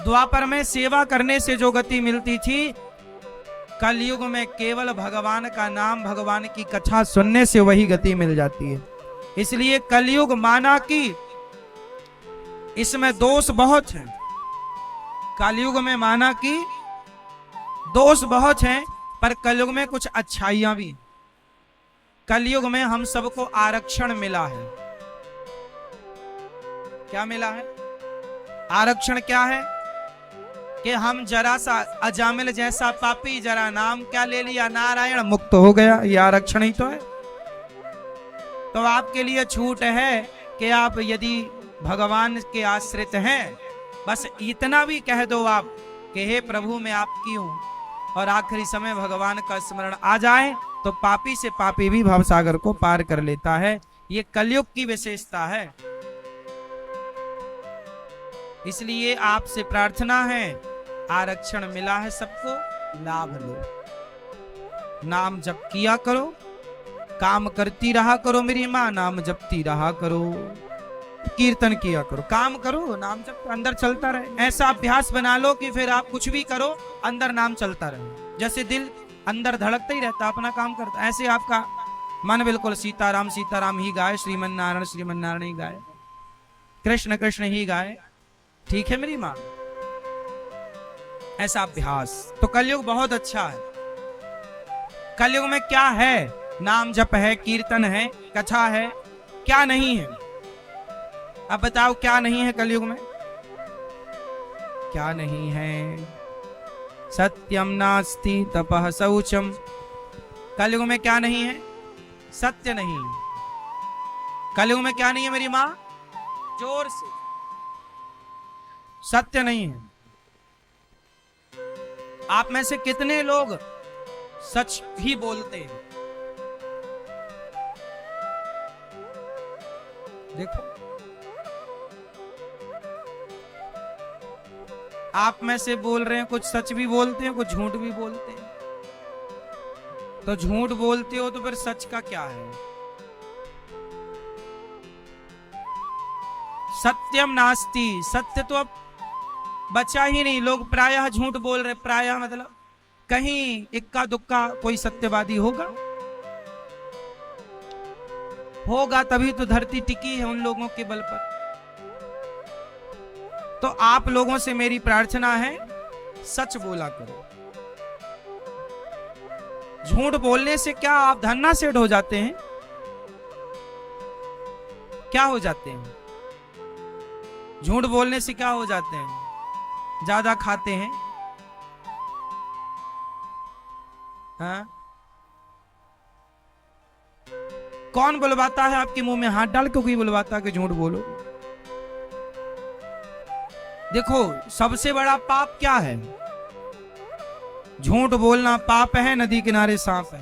द्वापर में सेवा करने से जो गति मिलती थी, कलयुग में केवल भगवान का नाम, भगवान की कथा सुनने से वही गति मिल जाती है। इसलिए कलयुग माना कि इसमें दोष बहुत हैं। कलयुग में माना कि दोष बहुत हैं, पर कलयुग में कुछ अच्छाइयां भी। कलयुग में हम सबको आरक्षण मिला है। क्या मिला है? आरक्षण क्या है? कि हम जरा सा अजामिल जैसा पापी जरा नाम क्या ले लिया, नारायण, मुक्त हो गया। ये आरक्षण ही तो है। तो आपके लिए छूट है कि आप यदि भगवान के आश्रित हैं, बस इतना भी कह दो आप कि हे प्रभु मैं आपकी हूं, और आखिरी समय भगवान का स्मरण आ जाए तो पापी से पापी भी भवसागर को पार कर लेता है। ये कलयुग की विशेषता है। इसलिए आपसे प्रार्थना है, आरक्षण मिला है सबको, लाभ लो। नाम जप किया करो, काम करती रहा करो मेरी माँ, नाम जपती रहा करो, कीर्तन किया करो, काम करो, नाम जप अंदर चलता रहे। ऐसा अभ्यास बना लो कि फिर आप कुछ भी करो, अंदर नाम चलता रहे। जैसे दिल अंदर धड़कता ही रहता, अपना काम करता, ऐसे आपका मन बिल्कुल सीताराम सीताराम ही गाए, श्रीमन नारायण श्रीमन नारायण ही गाए, कृष्ण कृष्ण ही गाए। ठीक है मेरी माँ? ऐसा अभ्यास। तो कलयुग बहुत अच्छा है। कलयुग में क्या है? नाम जप है, कीर्तन है, कथा है, क्या नहीं है? अब बताओ क्या नहीं है कलयुग में? क्या नहीं है? सत्यम नास्ति तपः शौचम। कलयुग में क्या नहीं है? सत्य नहीं। कलयुग में क्या नहीं है मेरी मां? जोर से। सत्य नहीं है। आप में से कितने लोग सच ही बोलते हैं? देखो, आप में से बोल रहे हैं, कुछ सच भी बोलते हैं, कुछ झूठ भी बोलते हैं। तो झूठ बोलते हो तो फिर सच का क्या है? सत्यम नास्ति, सत्य तो अब बचा ही नहीं। लोग प्रायः झूठ बोल रहे। प्रायः मतलब कहीं इक्का दुक्का कोई सत्यवादी होगा? होगा तभी तो धरती टिकी है, उन लोगों के बल पर। तो आप लोगों से मेरी प्रार्थना है, सच बोला करो। झूठ बोलने से क्या आप धन्ना सेठ हो जाते हैं? क्या हो जाते हैं? झूठ बोलने से क्या हो जाते हैं? ज्यादा खाते हैं? हाँ? कौन बुलवाता है आपके मुंह में हाथ डाल के? कोई बुलवाता है कि झूठ बोलो? देखो, सबसे बड़ा पाप क्या है? झूठ बोलना पाप है, नदी किनारे सांप है।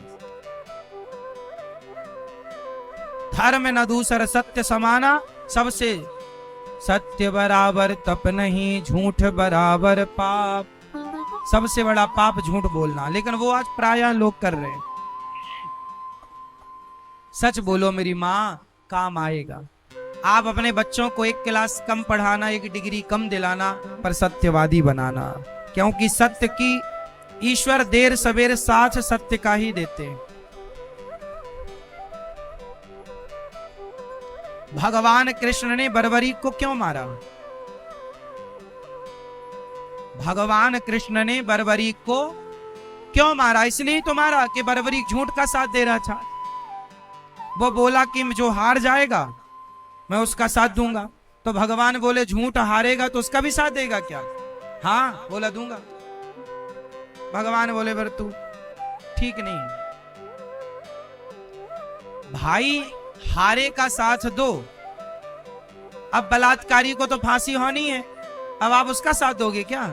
धर्म न दूसर सत्य समाना, सबसे सत्य बराबर तप नहीं, झूठ बराबर पाप। सबसे बड़ा पाप झूठ बोलना, लेकिन वो आज प्रायः लोग कर रहे हैं। सच बोलो मेरी मां, काम आएगा। आप अपने बच्चों को एक क्लास कम पढ़ाना, एक डिग्री कम दिलाना, पर सत्यवादी बनाना। क्योंकि सत्य की ईश्वर देर सवेर साथ सत्य का ही देते हैं। भगवान कृष्ण ने बर्बरी को क्यों मारा? भगवान कृष्ण ने बर्बरी को क्यों मारा? इसलिए तो मारा कि बर्बरी झूठ का साथ दे रहा था। वो बोला कि जो हार जाएगा मैं उसका साथ दूंगा। तो भगवान बोले झूठ हारेगा तो उसका भी साथ देगा क्या? हाँ, बोला दूंगा। भगवान बोले फिर तू ठीक नहीं है भाई, हारे का साथ दो। अब बलात्कारी को तो फांसी होनी है, अब आप उसका साथ दोगे क्या?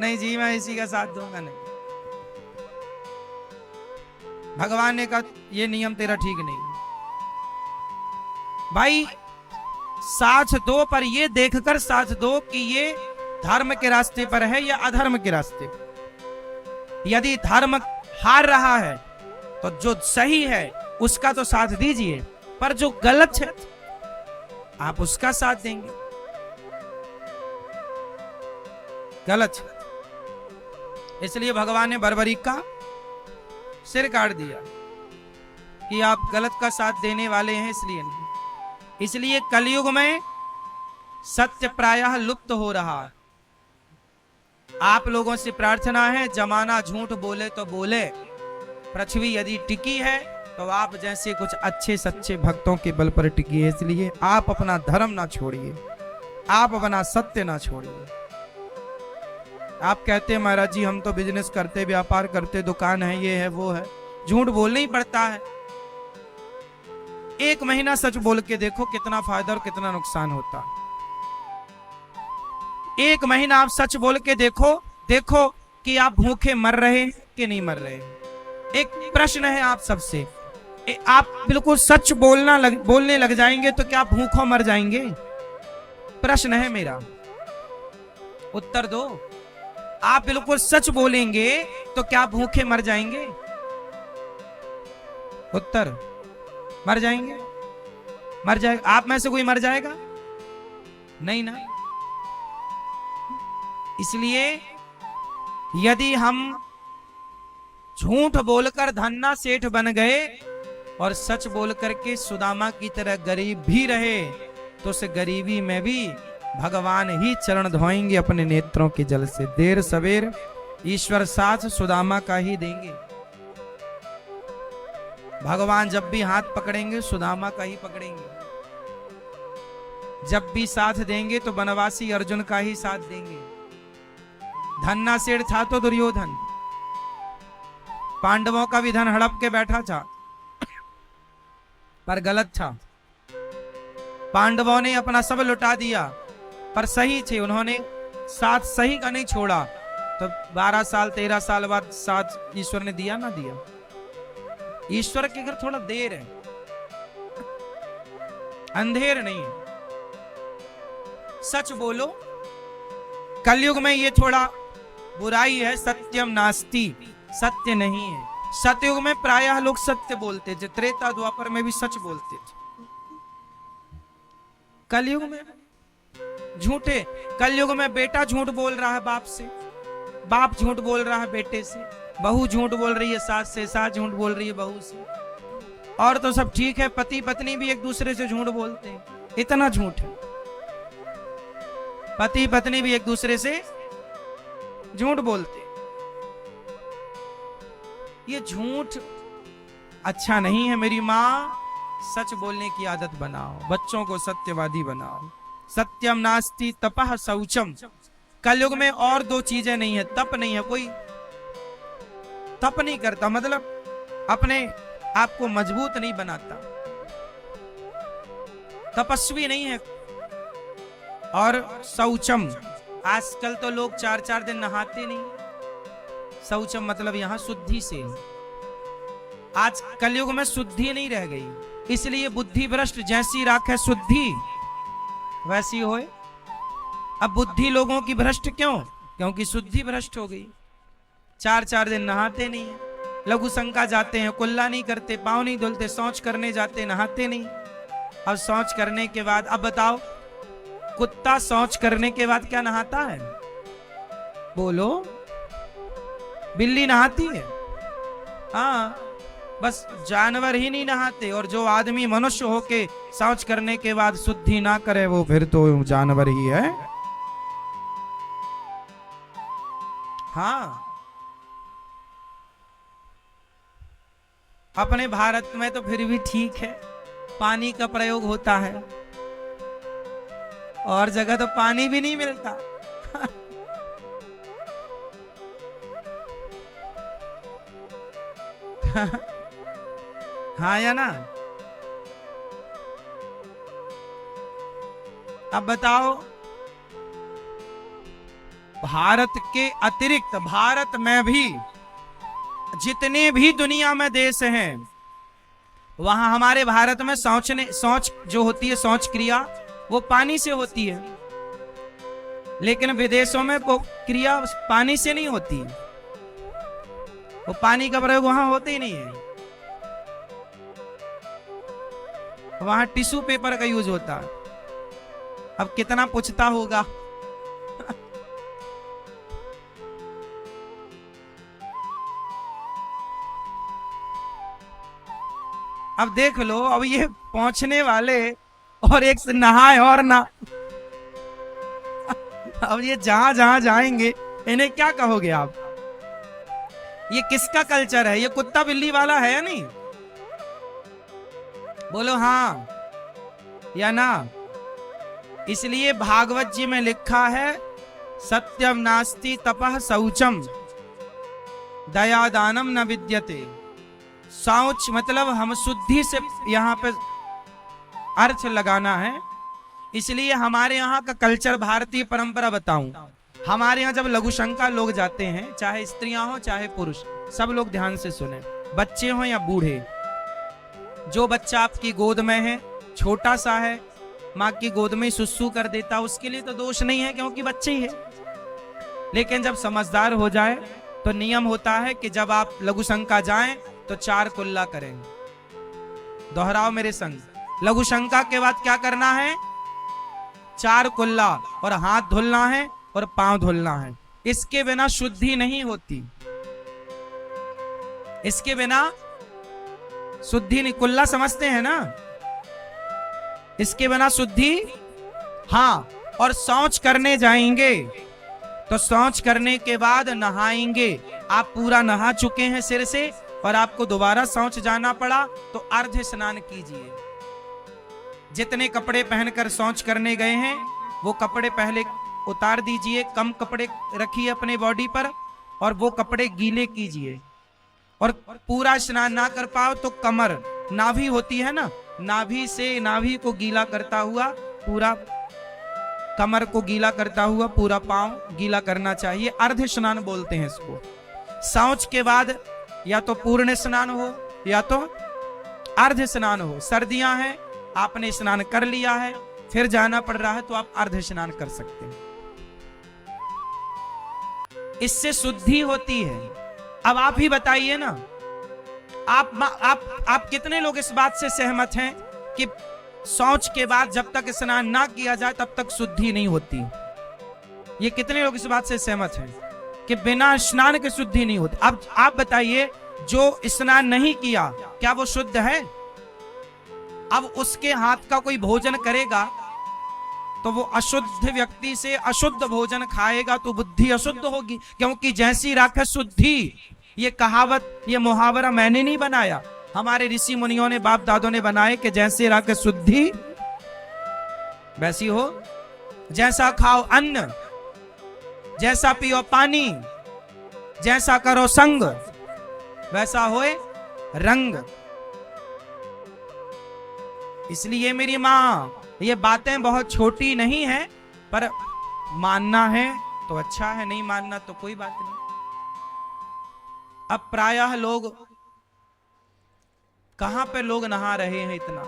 नहीं जी, मैं इसी का साथ दूंगा नहीं। भगवान ने कहा ये नियम तेरा ठीक नहीं भाई। साथ दो, पर ये देखकर साथ दो कि ये धर्म के रास्ते पर है या अधर्म के रास्ते पर। यदि धर्म हार रहा है तो जो सही है उसका तो साथ दीजिए, पर जो गलत है आप उसका साथ देंगे। गलत है। इसलिए भगवान ने बर्बरी का सिर काट दिया कि आप गलत का साथ देने वाले हैं, इसलिए नहीं। इसलिए कलयुग में सत्य प्रायः लुप्त हो रहा है। आप लोगों से प्रार्थना है, जमाना झूठ बोले तो बोले, पृथ्वी यदि टिकी है तो आप जैसे कुछ अच्छे सच्चे भक्तों के बल पर टिकी है। इसलिए आप अपना धर्म ना छोड़िए, आप अपना सत्य ना छोड़िए। आप कहते हैं महाराज जी हम तो बिजनेस करते, व्यापार करते, दुकान है, ये है वो है। झूठ बोलना ही पड़ता है। एक महीना सच बोल के देखो कितना फायदा और कितना नुकसान होता है। एक महीना आप सच बोल के देखो, देखो कि आप भूखे मर रहे हैं कि नहीं मर रहे। एक प्रश्न है आप सबसे, आप बिल्कुल सच बोलने लग जाएंगे तो क्या भूखों मर जाएंगे? प्रश्न है मेरा, उत्तर दो। आप बिल्कुल सच बोलेंगे तो क्या भूखे मर जाएंगे? उत्तर, मर जाएंगे। मर जाएगा। आप में से कोई मर जाएगा? नहीं ना। इसलिए यदि हम झूठ बोलकर धन्ना सेठ बन गए और सच बोलकर के सुदामा की तरह गरीब भी रहे, तो उस गरीबी में भी भगवान ही चरण धोएंगे अपने नेत्रों के जल से। देर सवेर ईश्वर साथ सुदामा का ही देंगे। भगवान जब भी हाथ पकड़ेंगे सुदामा का ही पकड़ेंगे, जब भी साथ देंगे तो वनवासी अर्जुन का ही साथ देंगे। धन्ना सेठ था तो दुर्योधन, पांडवों का भी धन हड़प के बैठा था, पर गलत था। पांडवों ने अपना सब लुटा दिया, पर सही थे, उन्होंने साथ सही का नहीं छोड़ा। तो 12 साल 13 साल बाद साथ ईश्वर ने दिया ना दिया। ईश्वर के घर थोड़ा देर है, अंधेर नहीं है। सच बोलो, कलयुग में ये थोड़ा बुराई है, सत्यम नास्ति, सत्य नहीं है। सतयुग में प्रायः लोग सत्य बोलते थे, त्रेता द्वापर में भी सच बोलते थे। कलयुग में झूठे, कलयुग में बेटा झूठ बोल रहा है बाप से, बाप झूठ बोल रहा है बेटे से, बहू झूठ बोल रही है सास से, सास झूठ बोल रही है बहू से, और तो सब ठीक है, पति पत्नी भी एक दूसरे से झूठ बोलते हैं। इतना झूठ है, पति पत्नी भी एक दूसरे से झूठ बोलते। ये झूठ अच्छा नहीं है। मेरी माँ, सच बोलने की आदत बनाओ, बच्चों को सत्यवादी बनाओ। सत्यम नास्ति तपः शौचम। कलयुग में और दो चीजें नहीं है, तप नहीं है। कोई तप नहीं करता, मतलब अपने आप को मजबूत नहीं बनाता, तपस्वी नहीं है। और शौचम, आजकल तो लोग 4-4 दिन नहाते नहीं। शौचम मतलब यहां शुद्धि से। आज कलयुग में शुद्धि नहीं रह गई, इसलिए बुद्धि भ्रष्ट जैसी राख है शुद्धि वैसी होए। अब बुद्धि लोगों की भ्रष्ट क्यों? क्योंकि शुद्धि भ्रष्ट हो गई। 4-4 दिन नहाते नहीं है, लघु शंका जाते हैं, कुल्ला नहीं करते, पांव नहीं धुलते, शौच करने जाते, नहाते नहीं। अब शौच करने के बाद, अब बताओ, कुत्ता शौच करने के बाद क्या नहाता है? बोलो। बिल्ली नहाती है? हाँ, बस जानवर ही नहीं नहाते। और जो आदमी मनुष्य होके शौच करने के बाद शुद्धि ना करे, वो फिर तो जानवर ही है। हाँ, अपने भारत में तो फिर भी ठीक है, पानी का प्रयोग होता है, और जगह तो पानी भी नहीं मिलता। हाँ या ना? अब बताओ, भारत के अतिरिक्त भारत में भी जितने भी दुनिया में देश हैं, वहां हमारे भारत में शौच जो होती है, शौच क्रिया, वो पानी से होती है। लेकिन विदेशों में वो क्रिया पानी से नहीं होती, वो पानी का प्रयोग वहां होते ही नहीं है। वहां टिश्यू पेपर का यूज होता है। अब कितना पूछता होगा। अब देख लो, अब ये पहुंचने वाले और एक से नहाए और ना, अब ये जहां जहां जाएंगे इन्हें क्या कहोगे आप? ये किसका कल्चर है? ये कुत्ता बिल्ली वाला है या नहीं? बोलो हाँ या ना। इसलिए भागवत जी में लिखा है, सत्यम नास्ति तपः शौचम दया दानम न विद्यते। शौच मतलब हम शुद्धि से यहाँ पे अर्थ लगाना है। इसलिए हमारे यहाँ का कल्चर, भारतीय परंपरा बताऊं, हमारे यहाँ जब लघु शंका लोग जाते हैं, चाहे स्त्रियां हो चाहे पुरुष, सब लोग ध्यान से सुने, बच्चे हो या बूढ़े, जो बच्चा आपकी गोद में है, छोटा सा है, माँ की गोद में सुसु कर देता, उसके लिए तो दोष नहीं है, क्योंकि बच्चे ही है। लेकिन जब समझदार हो जाए तो नियम होता है कि जब आप लघु शंका जाएं तो 4 कुल्ला करेंगे। दोहराओ मेरे संग, लघु शंका के बाद क्या करना है? 4 कुल्ला, और हाथ धुलना है और पांव धुलना है। इसके बिना शुद्धि नहीं होती, इसके बिना शुद्धि नहीं। कुल्ला समझते हैं ना? इसके बिना शुद्धि। हाँ, और शौच करने जाएंगे तो शौच करने के बाद नहाएंगे। आप पूरा नहा चुके हैं सिर से, और आपको दोबारा शौच जाना पड़ा तो अर्ध स्नान कीजिए। जितने कपड़े पहनकर शौच करने गए हैं वो कपड़े पहले उतार दीजिए, कम कपड़े रखिए अपने बॉडी पर और वो कपड़े गीले कीजिए। और पूरा स्नान ना कर पाओ तो कमर, नाभि होती है ना, नाभि से नाभि को गीला करता हुआ पूरा कमर को गीला करता हुआ पूरा पांव गीला करना चाहिए। अर्ध स्नान बोलते हैं इसको। शौच के बाद या तो पूर्ण स्नान हो या तो अर्ध स्नान हो। सर्दियां हैं, आपने स्नान कर लिया है, फिर जाना पड़ रहा है तो आप अर्ध स्नान कर सकते हैं। इससे शुद्धि होती है। अब आप ही बताइए ना, आप कितने लोग इस बात से सहमत हैं कि शौच के बाद जब तक स्नान ना किया जाए तब तक शुद्धि नहीं होती? ये कितने लोग इस बात से सहमत हैं कि बिना स्नान के शुद्धि नहीं होती? अब आप बताइए, जो स्नान नहीं किया क्या वो शुद्ध है? अब उसके हाथ का कोई भोजन करेगा तो वो अशुद्ध व्यक्ति से अशुद्ध भोजन खाएगा तो बुद्धि अशुद्ध होगी, क्योंकि जैसी राख शुद्धि। ये कहावत, ये मुहावरा मैंने नहीं बनाया, हमारे ऋषि मुनियों ने, बाप दादों ने बनाए कि जैसे राख शुद्धि वैसी हो। जैसा खाओ अन्न, जैसा पियो पानी, जैसा करो संग वैसा होए रंग। इसलिए मेरी मां, ये बातें बहुत छोटी नहीं है, पर मानना है तो अच्छा है, नहीं मानना तो कोई बात नहीं। अब प्रायः लोग, कहां पे लोग नहा रहे हैं इतना,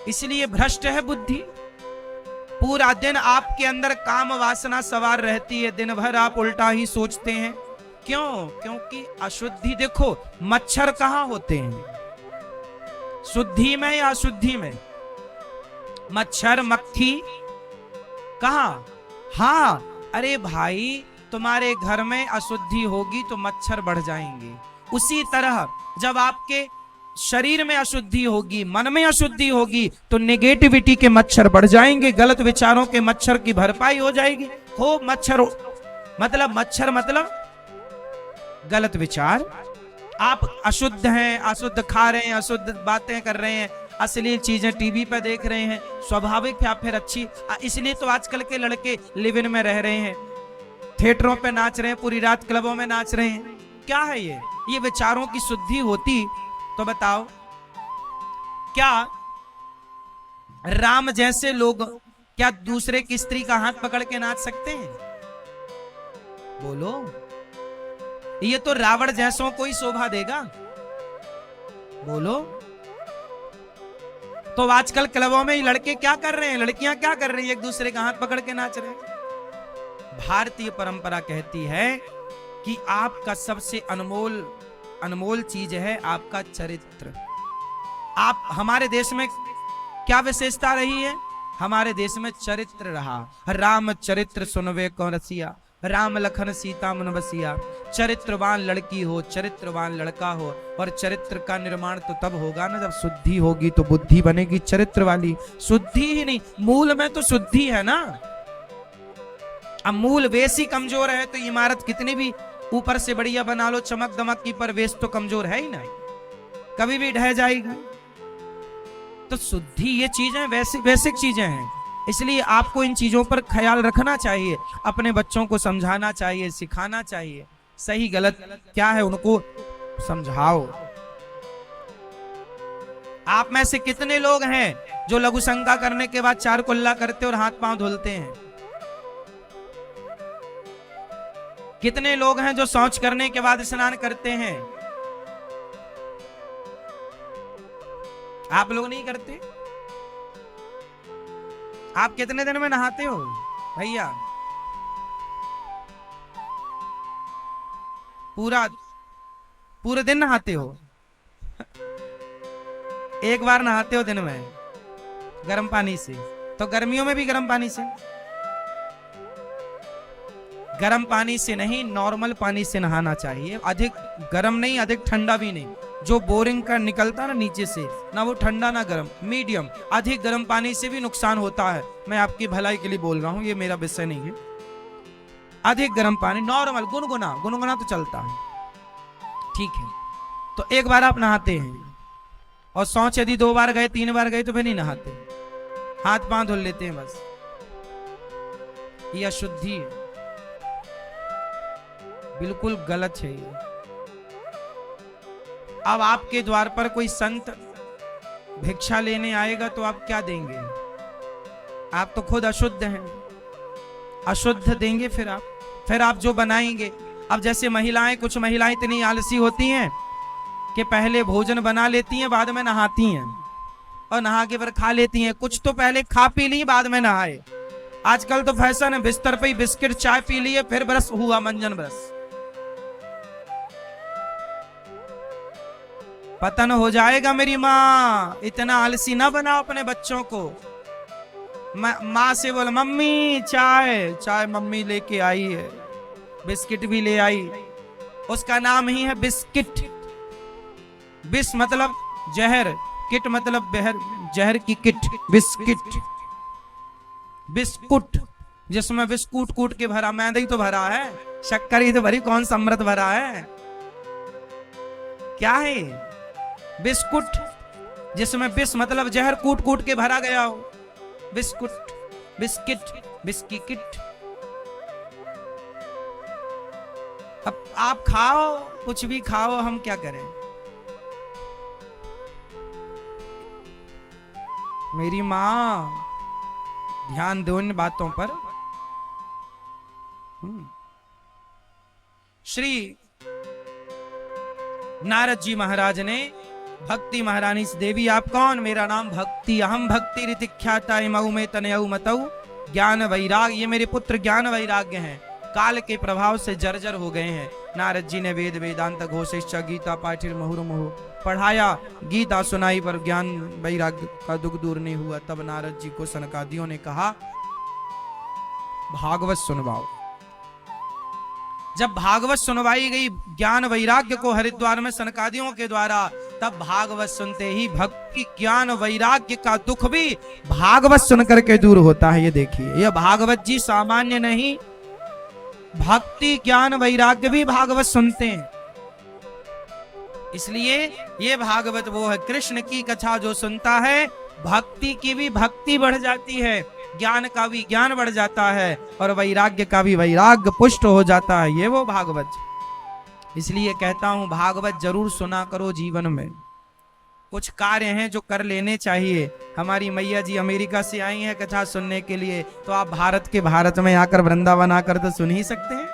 इसलिए भ्रष्ट है बुद्धि। पूरा दिन आपके अंदर काम वासना सवार रहती है, दिन भर आप उल्टा ही सोचते हैं। क्यों? क्योंकि अशुद्धि। देखो, मच्छर कहां होते हैं, शुद्धि में या अशुद्धि में? मच्छर मक्खी कहां? हाँ, अरे भाई, तुम्हारे घर में अशुद्धि होगी तो मच्छर बढ़ जाएंगे। उसी तरह जब आपके शरीर में अशुद्धि होगी, मन में अशुद्धि होगी, तो नेगेटिविटी के मच्छर बढ़ जाएंगे, गलत विचारों के मच्छर की भरपाई हो जाएगी। खूब मच्छर मच्छर मतलब गलत विचार। आप अशुद्ध हैं, अशुद्ध खा रहे हैं, अशुद्ध बातें कर रहे हैं, अश्लील चीजें टीवी पे देख रहे हैं, स्वाभाविक है आप फिर अच्छी। इसलिए तो आजकल के लड़के लिव इन में रह रहे हैं, थिएटरों पे नाच रहे हैं, पूरी रात क्लबों में नाच रहे हैं। क्या है ये विचारों की शुद्धि होती तो बताओ, क्या राम जैसे लोग क्या दूसरे की स्त्री का हाथ पकड़ के नाच सकते हैं? बोलो, ये तो रावण जैसों को ही शोभा देगा। बोलो, तो आजकल क्लबों में लड़के क्या कर रहे हैं, लड़कियां क्या कर रही है, एक दूसरे का हाथ पकड़ के नाच रहे हैं। भारतीय परंपरा कहती है कि आपका सबसे अनमोल चीज है आपका चरित्र। आप, हमारे देश में क्या विशेषता रही है? हमारे देश में चरित्र रहा। राम चरित्र सुनवे कौन रसिया, राम लखन सीता मन बसिया। चरित्रवान लड़की हो, चरित्रवान लड़का हो, और चरित्र का निर्माण तो तब होगा ना जब शुद्धि होगी, तो बुद्धि बनेगी चरित्र वाली। शुद्धि ही नहीं, मूल में तो शुद्धि है ना। अब मूल वेश ही कमजोर है तो इमारत कितनी भी ऊपर से बढ़िया बना लो, चमक दमक की, पर वेश तो कमजोर है ही ना, कभी भी ढह जाएगी। तो शुद्धि, ये चीजें बेसिक चीजें हैं। इसलिए आपको इन चीजों पर ख्याल रखना चाहिए, अपने बच्चों को समझाना चाहिए, सिखाना चाहिए। सही गलत क्या है उनको समझाओ। आप में से कितने लोग हैं जो लघु शंका करने के बाद चार कुल्ला करते और हाथ पांव धुलते हैं? कितने लोग हैं जो शौच करने के बाद स्नान करते हैं? आप लोग नहीं करते? आप कितने दिन में नहाते हो भैया? पूरे दिन नहाते हो? एक बार नहाते हो दिन में गर्म पानी से? तो गर्मियों में भी गर्म पानी से? गर्म पानी से नहीं, नॉर्मल पानी से नहाना चाहिए। अधिक गर्म नहीं, अधिक ठंडा भी नहीं। जो बोरिंग का निकलता ना नीचे से, ना वो ठंडा ना गर्म, मीडियम। अधिक गर्म पानी से भी नुकसान होता है, मैं आपकी भलाई के लिए बोल रहा हूं, ये मेरा विषय नहीं है। अधिक गर्म पानी, नॉर्मल गुनगुना तो चलता है, ठीक है। तो एक बार आप नहाते हैं, और शौच यदि 2 बार गए 3 बार गए तो फिर नहीं नहाते, हाथ पांव धुल लेते हैं बस। ये अशुद्धि है, बिल्कुल गलत है ये। अब आपके द्वार पर कोई संत भिक्षा लेने आएगा तो आप क्या देंगे? आप तो खुद अशुद्ध हैं, अशुद्ध देंगे फिर आप जो बनाएंगे। अब जैसे महिलाएं, कुछ महिलाएं इतनी आलसी होती हैं कि पहले भोजन बना लेती हैं, बाद में नहाती हैं, और नहा के फिर खा लेती हैं। कुछ तो पहले खा पी ली, बाद में नहाए। आजकल तो फैशन है, बिस्तर पे ही बिस्किट चाय पी लिए, फिर ब्रश हुआ, मंजन ब्रश। पतन हो जाएगा मेरी माँ, इतना आलसी ना बनाओ अपने बच्चों को। माँ से बोल, मम्मी चाय, चाय मम्मी लेके आई है, बिस्किट भी ले आई, उसका नाम ही है बिस्किट। बिस मतलब जहर, किट मतलब जहर की किट, बिस्किट। बिस्कुट जिसमें बिस्कुट कूट के भरा, मैदा ही तो भरा है, शक्कर ही तो भरी, कौन सा अमृत भरा है? क्या है बिस्कुट? जिसमें बिस मतलब जहर कूट कूट के भरा गया हो, बिस्कुट, बिस्किट, बिस्की किट। अब आप खाओ, कुछ भी खाओ, हम क्या करें? मेरी माँ, ध्यान दो इन बातों पर। श्री नारद जी महाराज ने भक्ति महारानी से, देवी आप कौन? मेरा नाम भक्ति, अहम भक्ति ऋतिख्याता मऊ में तनयऊ मतऊ ज्ञान वैराग। ये मेरे पुत्र ज्ञान वैराग्य हैं, काल के प्रभाव से जर्जर हो गए हैं। नारद जी ने वेद वेदांत घोषिष्ठ गीता पाठिर मुहुर्मुहु पढ़ाया, गीता सुनाई, पर ज्ञान वैराग्य का दुख दूर नहीं हुआ। तब नारद जी को सनकादियों ने कहा भागवत सुनवाओ। जब भागवत सुनवाई गई ज्ञान वैराग्य को हरिद्वार में सनकादियों के द्वारा, तब भागवत सुनते ही भक्ति ज्ञान वैराग्य का दुख भी भागवत सुनकर के दूर होता है। ये देखिए, ये भागवत जी सामान्य नहीं, भक्ति ज्ञान वैराग्य भी भागवत सुनते हैं। इसलिए ये भागवत वो है, कृष्ण की कथा जो सुनता है, भक्ति की भी भक्ति बढ़ जाती है, ज्ञान का भी ज्ञान बढ़ जाता है, और वैराग्य का भी वैराग्य पुष्ट हो जाता है। ये वो भागवत। इसलिए कहता हूं भागवत जरूर सुना करो जीवन में। कुछ कार्य हैं जो कर लेने चाहिए। हमारी मैया जी अमेरिका से आई हैं कथा सुनने के लिए, तो आप भारत में आकर वृंदावन आकर तो सुन ही सकते हैं।